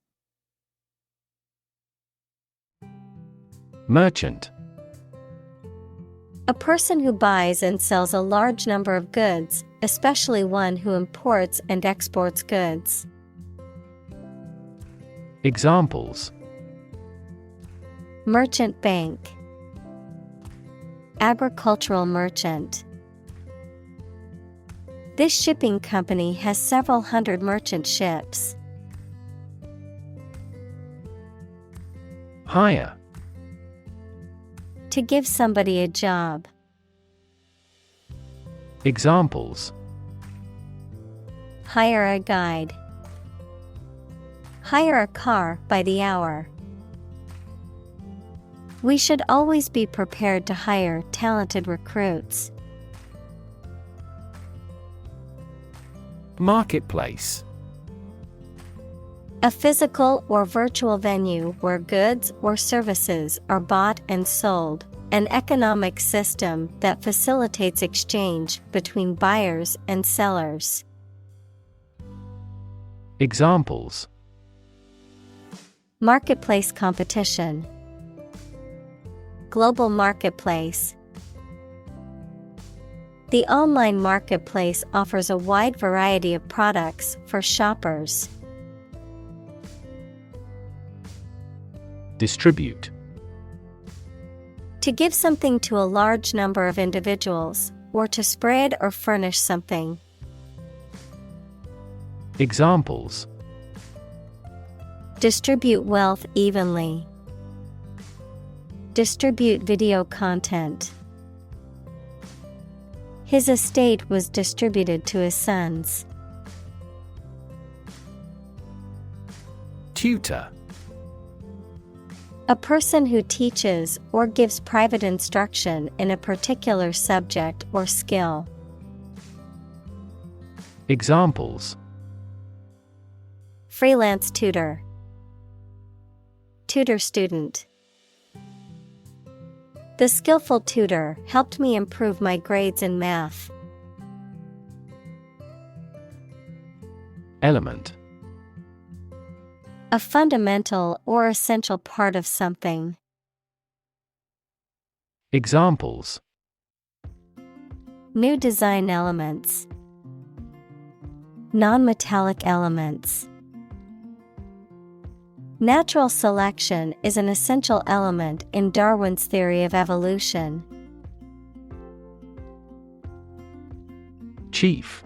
Merchant. A person who buys and sells a large number of goods, especially one who imports and exports goods. Examples: Merchant bank. Agricultural merchant. This shipping company has several hundred merchant ships. Hire. To give somebody a job. Examples: Hire a guide. Hire a car by the hour. We should always be prepared to hire talented recruits. Marketplace. A physical or virtual venue where goods or services are bought and sold, an economic system that facilitates exchange between buyers and sellers. Examples: Marketplace competition. Global marketplace. The online marketplace offers a wide variety of products for shoppers. Distribute. To give something to a large number of individuals, or to spread or furnish something. Examples: Distribute wealth evenly. Distribute video content. His estate was distributed to his sons. Tutor. A person who teaches or gives private instruction in a particular subject or skill. Examples: Freelance tutor. Tutor student. The skillful tutor helped me improve my grades in math. Element. A fundamental or essential part of something. Examples: New design elements. Non-metallic elements. Natural selection is an essential element in Darwin's theory of evolution. Chief.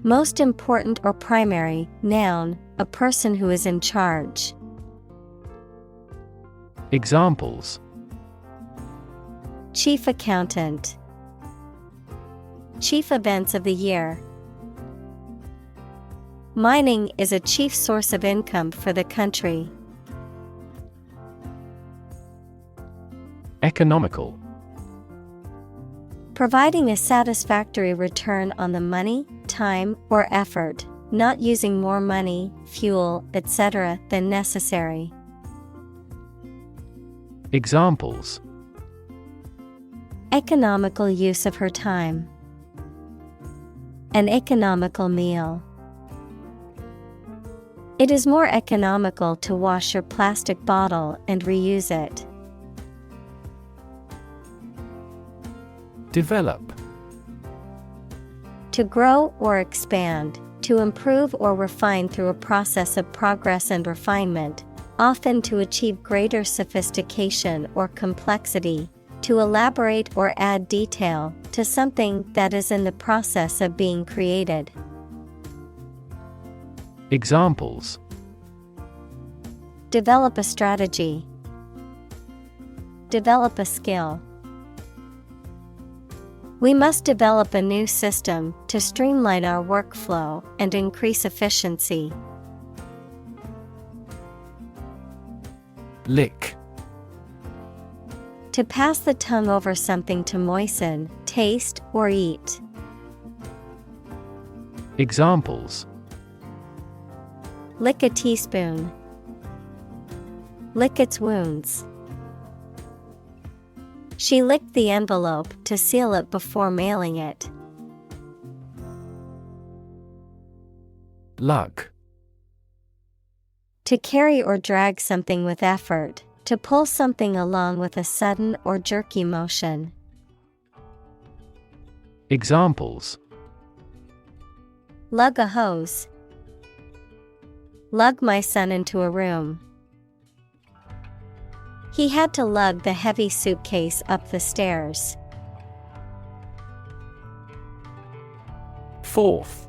Most important or primary, noun, a person who is in charge. Examples: Chief accountant. Chief events of the year. Mining is a chief source of income for the country. Economical. Providing a satisfactory return on the money, time, or effort, not using more money, fuel, etc. than necessary. Examples: Economical use of her time. An economical meal. It is more economical to wash your plastic bottle and reuse it. Develop. To grow or expand, to improve or refine through a process of progress and refinement, often to achieve greater sophistication or complexity, to elaborate or add detail to something that is in the process of being created. Examples: Develop a strategy. Develop a skill. We must develop a new system to streamline our workflow and increase efficiency. Lick. To pass the tongue over something to moisten, taste, or eat. Examples: Lick a teaspoon. Lick its wounds. She licked the envelope to seal it before mailing it. Lug. To carry or drag something with effort, to pull something along with a sudden or jerky motion. Examples: Lug a hose. Lug my son into a room. He had to lug the heavy suitcase up the stairs. Forth.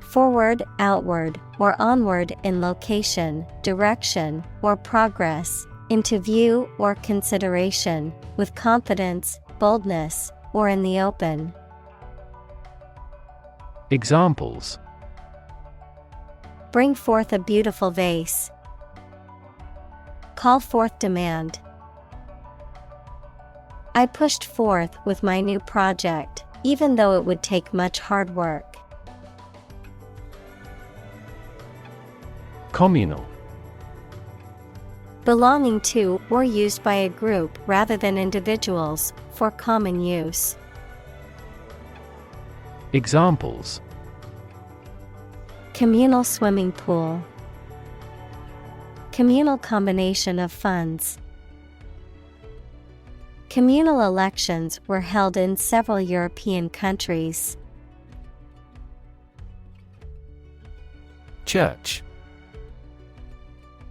Forward, outward, or onward in location, direction, or progress, into view or consideration, with confidence, boldness, or in the open. Examples: Bring forth a beautiful vase. Call forth demand. I pushed forth with my new project, even though it would take much hard work. Communal. Belonging to or used by a group rather than individuals, for common use. Examples: Communal swimming pool. Communal combination of funds. Communal elections were held in several European countries. Church.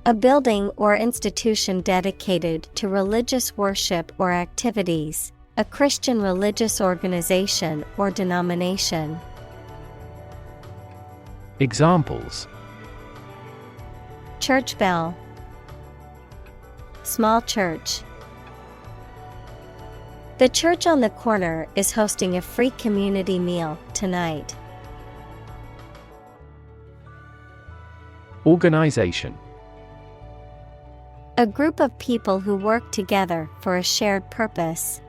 A building or institution dedicated to religious worship or activities, a Christian religious organization or denomination. Examples: Church bell. Small church. The church on the corner is hosting a free community meal tonight. Organization. A group of people who work together for a shared purpose.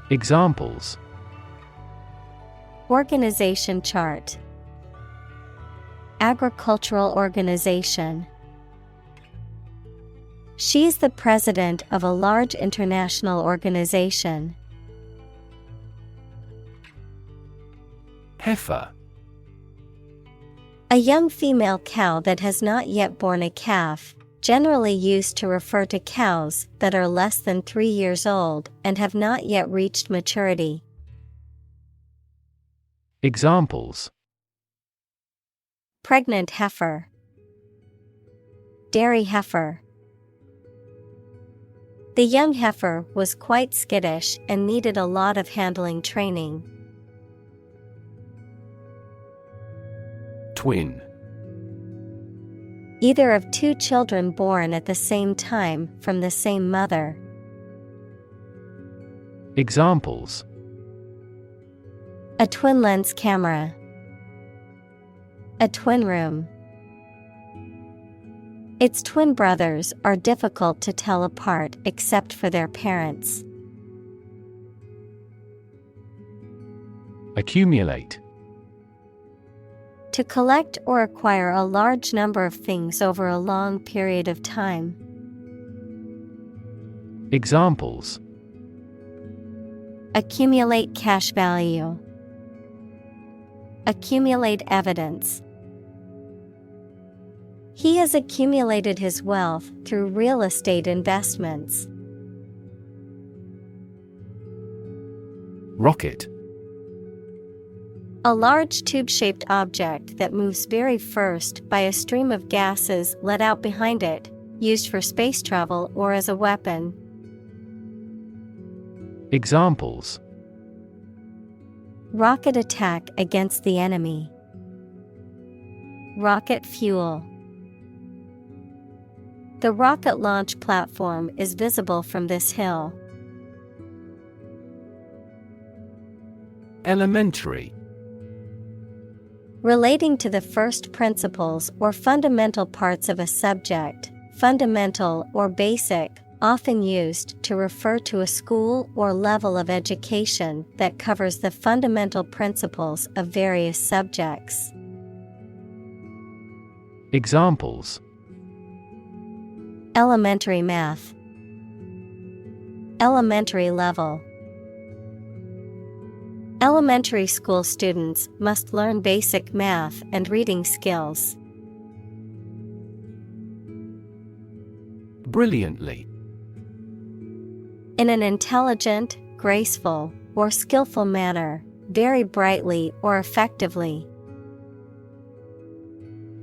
Examples: Organization chart. Agricultural organization. She's the president of a large international organization. Heifer. A young female cow that has not yet borne a calf, generally used to refer to cows that are less than 3 years old and have not yet reached maturity. Examples: Pregnant heifer. Dairy heifer. The young heifer was quite skittish and needed a lot of handling training. Twin. Either of two children born at the same time from the same mother. Examples: A twin lens camera. A twin room. Its twin brothers are difficult to tell apart except for their parents. Accumulate. To collect or acquire a large number of things over a long period of time. Examples: Accumulate cash value. Accumulate evidence. He has accumulated his wealth through real estate investments. Rocket. A large tube-shaped object that moves very first by a stream of gases let out behind it, used for space travel or as a weapon. Examples: Rocket attack against the enemy. Rocket fuel. The rocket launch platform is visible from this hill. Elementary. Relating to the first principles or fundamental parts of a subject, fundamental or basic, often used to refer to a school or level of education that covers the fundamental principles of various subjects. Examples: Elementary math. Elementary level. Elementary school students must learn basic math and reading skills. Brilliantly. In an intelligent, graceful, or skillful manner, very brightly or effectively.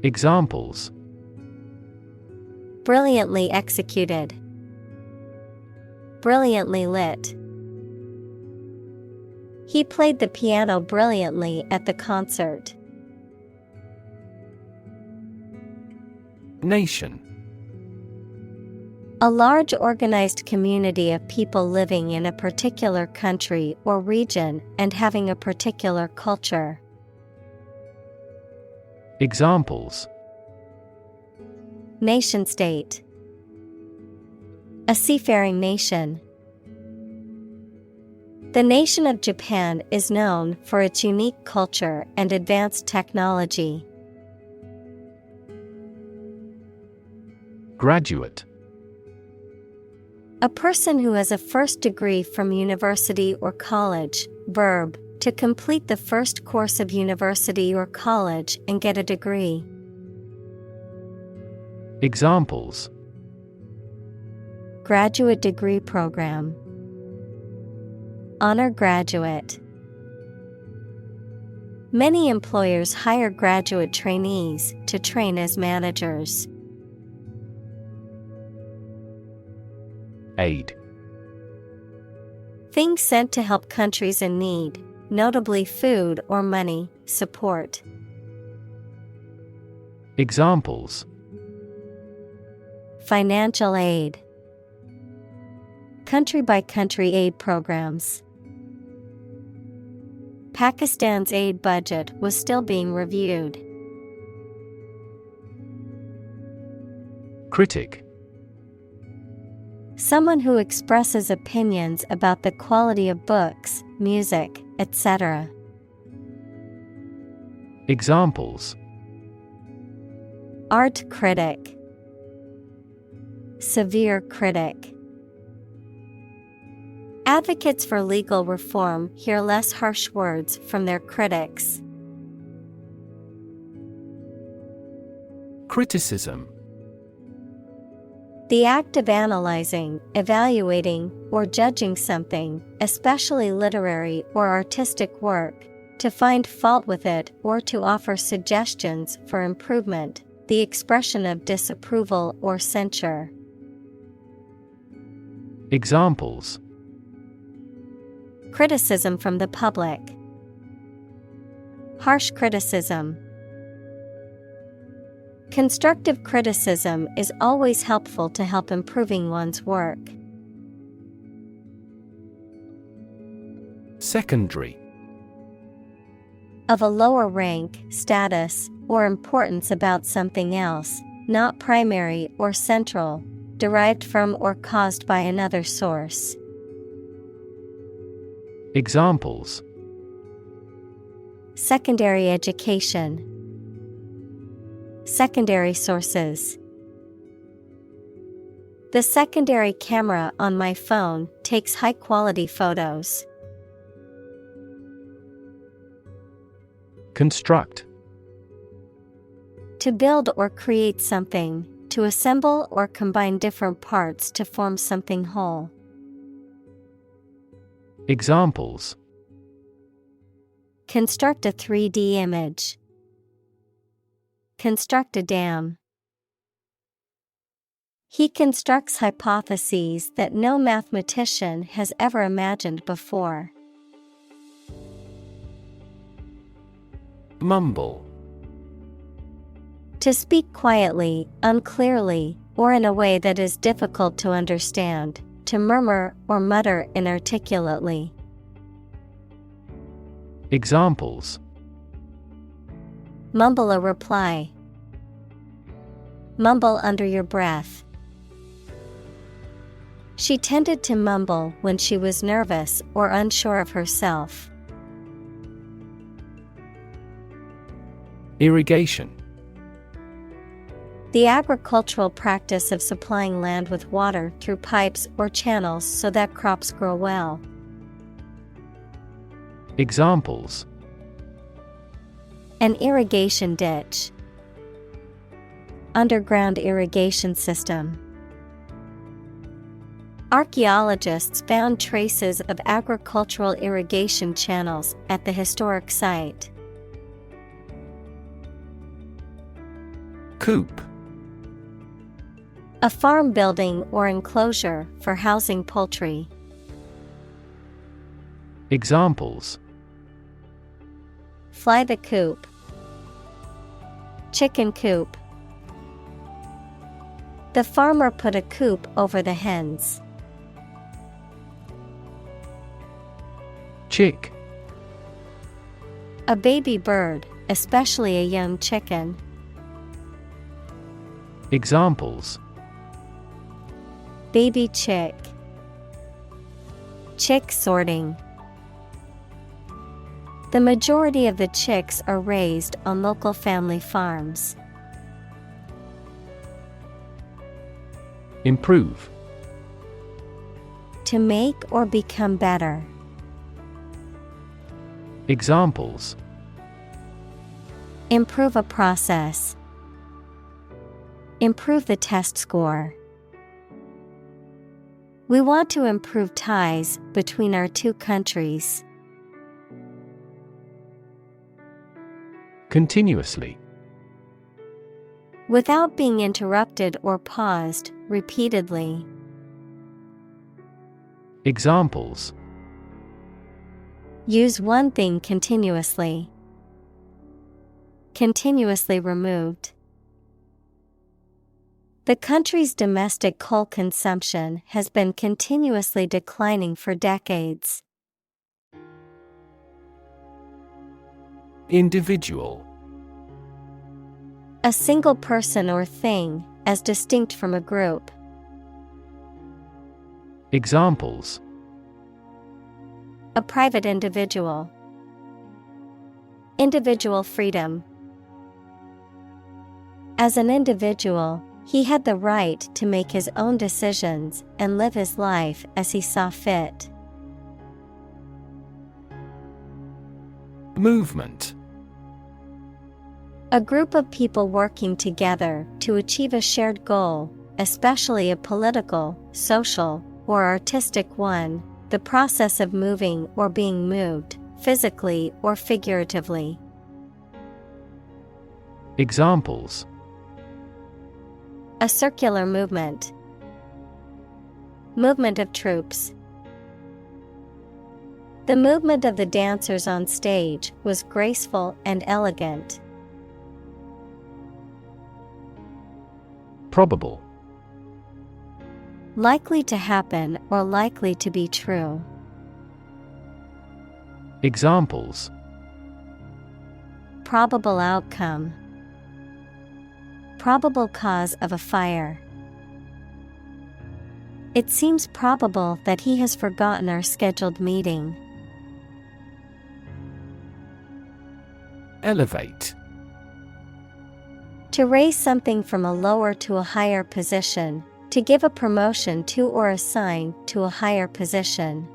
Examples: Brilliantly executed. Brilliantly lit. He played the piano brilliantly at the concert. Nation. A large organized community of people living in a particular country or region and having a particular culture. Examples: Nation-state. A seafaring nation. The nation of Japan is known for its unique culture and advanced technology. Graduate. A person who has a first degree from university or college. Verb, to complete the first course of university or college and get a degree. Examples: Graduate degree program. Honor graduate. Many employers hire graduate trainees to train as managers. Aid. Things sent to help countries in need, notably food or money, support. Examples: Financial aid. Country-by-country aid programs. Pakistan's aid budget was still being reviewed. Critic. Someone who expresses opinions about the quality of books, music, etc. Examples: Art critic. Severe critic. Advocates for legal reform hear less harsh words from their critics. Criticism. The act of analyzing, evaluating, or judging something, especially literary or artistic work, to find fault with it or to offer suggestions for improvement, the expression of disapproval or censure. Examples: criticism from the public, harsh criticism. Constructive criticism is always helpful to help improving one's work. Secondary. Of a lower rank, status, or importance about something else, not primary or central, derived from or caused by another source. Examples: secondary education, secondary sources. The secondary camera on my phone takes high-quality photos. Construct. To build or create something, to assemble or combine different parts to form something whole. Examples: construct a 3D image, construct a dam. He constructs hypotheses that no mathematician has ever imagined before. Mumble. To speak quietly, unclearly, or in a way that is difficult to understand, to murmur or mutter inarticulately. Examples: mumble a reply, mumble under your breath. She tended to mumble when she was nervous or unsure of herself. Irrigation. The agricultural practice of supplying land with water through pipes or channels so that crops grow well. Examples: an irrigation ditch, underground irrigation system. Archaeologists found traces of agricultural irrigation channels at the historic site. Coop. A farm building or enclosure for housing poultry. Examples: fly the coop, chicken coop. The farmer put a coop over the hens. Chick. A baby bird, especially a young chicken. Examples: baby chick, chick sorting. The majority of the chicks are raised on local family farms. Improve. To make or become better. Examples: improve a process, improve the test score. We want to improve ties between our two countries. Continuously. Without being interrupted or paused, repeatedly. Examples: use one thing continuously. Continuously removed. The country's domestic coal consumption has been continuously declining for decades. Individual. A single person or thing, as distinct from a group. Examples: a private individual. Individual freedom. As an individual, he had the right to make his own decisions and live his life as he saw fit. Movement. A group of people working together to achieve a shared goal, especially a political, social, or artistic one, the process of moving or being moved, physically or figuratively. Examples: a circular movement. Movement of troops. The movement of the dancers on stage was graceful and elegant. Probable. Likely to happen or likely to be true. Examples: Probable outcome. Probable cause of a fire. It seems probable that he has forgotten our scheduled meeting. Elevate. To raise something from a lower to a higher position, to give a promotion to or assign to a higher position.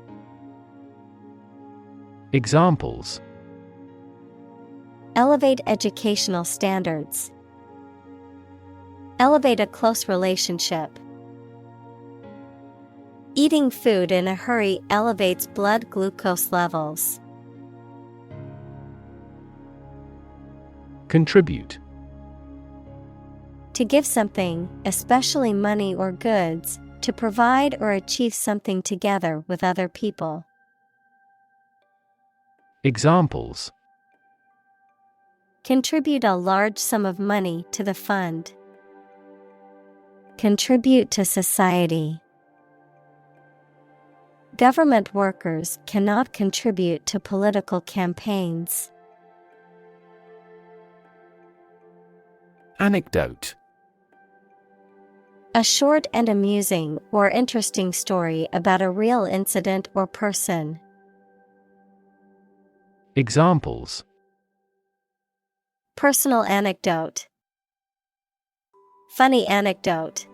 Examples: Elevate educational standards. Elevate a close relationship. Eating food in a hurry elevates blood glucose levels. Contribute. To give something, especially money or goods, to provide or achieve something together with other people. Examples: Contribute a large sum of money to the fund. Contribute to society. Government workers cannot contribute to political campaigns. Anecdote. A short and amusing or interesting story about a real incident or person. Examples: Personal anecdote. Funny anecdote.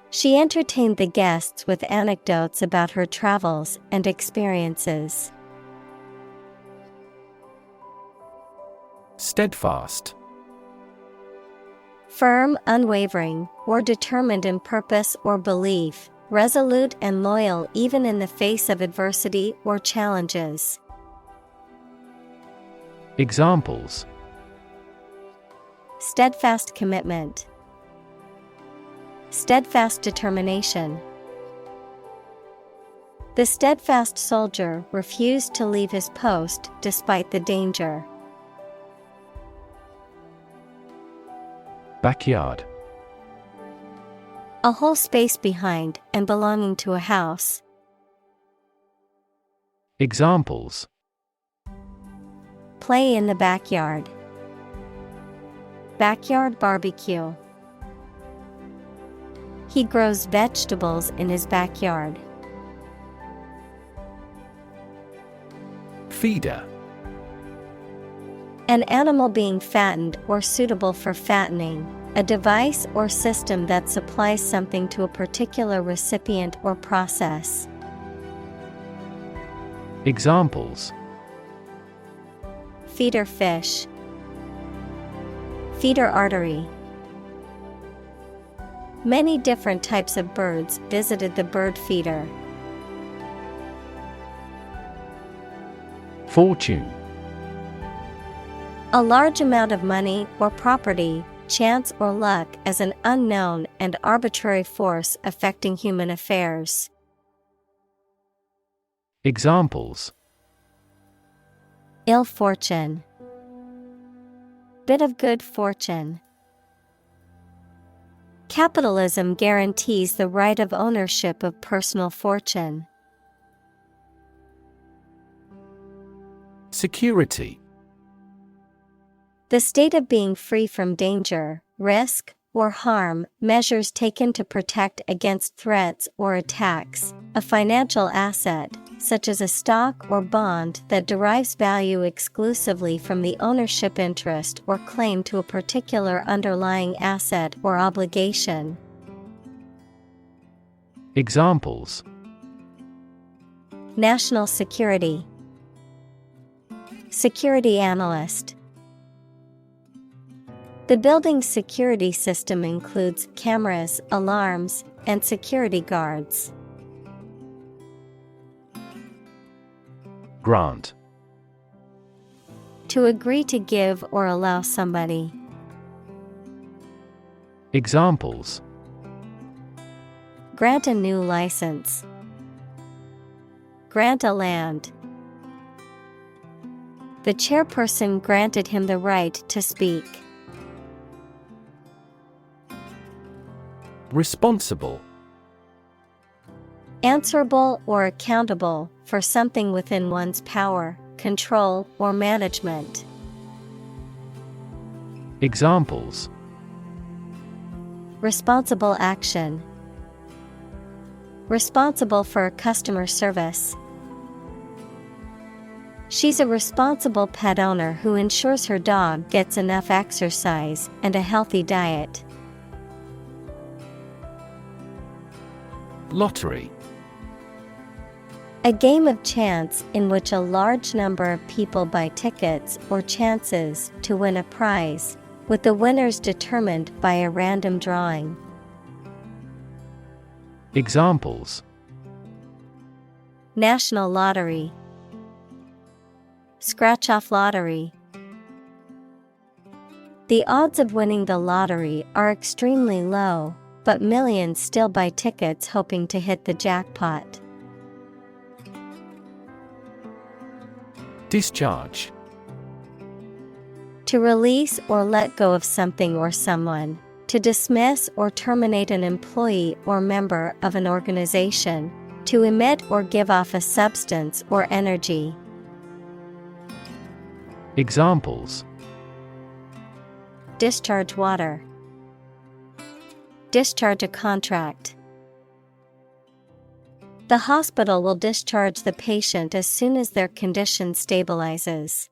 She entertained the guests with anecdotes about her travels and experiences. Steadfast. Firm, unwavering, or determined in purpose or belief, resolute and loyal even in the face of adversity or challenges. Examples: Steadfast commitment. Steadfast determination. The steadfast soldier refused to leave his post despite the danger. Backyard. A whole space behind and belonging to a house. Examples: Play in the backyard. Backyard barbecue. He grows vegetables in his backyard. Feeder. An animal being fattened or suitable for fattening, a device or system that supplies something to a particular recipient or process. Examples: Feeder fish. Feeder artery. Many different types of birds visited the bird feeder. Fortune. A large amount of money or property, chance or luck as an unknown and arbitrary force affecting human affairs. Examples: Ill fortune. Bit of good fortune. Capitalism guarantees the right of ownership of personal fortune. Security. The state of being free from danger, risk, or harm, measures taken to protect against threats or attacks, a financial asset, such as a stock or bond that derives value exclusively from the ownership interest or claim to a particular underlying asset or obligation. Examples: National security. Security analyst. The building's security system includes cameras, alarms, and security guards. Grant. To agree to give or allow somebody. Examples: Grant a new license. Grant a land. The chairperson granted him the right to speak. Responsible. Answerable or accountable for something within one's power, control, or management. Examples: Responsible action. Responsible for customer service. She's a responsible pet owner who ensures her dog gets enough exercise and a healthy diet. Lottery. A game of chance in which a large number of people buy tickets or chances to win a prize, with the winners determined by a random drawing. Examples: National lottery. Scratch-off lottery. The odds of winning the lottery are extremely low, but millions still buy tickets hoping to hit the jackpot. Discharge. To release or let go of something or someone. To dismiss or terminate an employee or member of an organization. To emit or give off a substance or energy. Examples: Discharge water. Discharge a contract. The hospital will discharge the patient as soon as their condition stabilizes.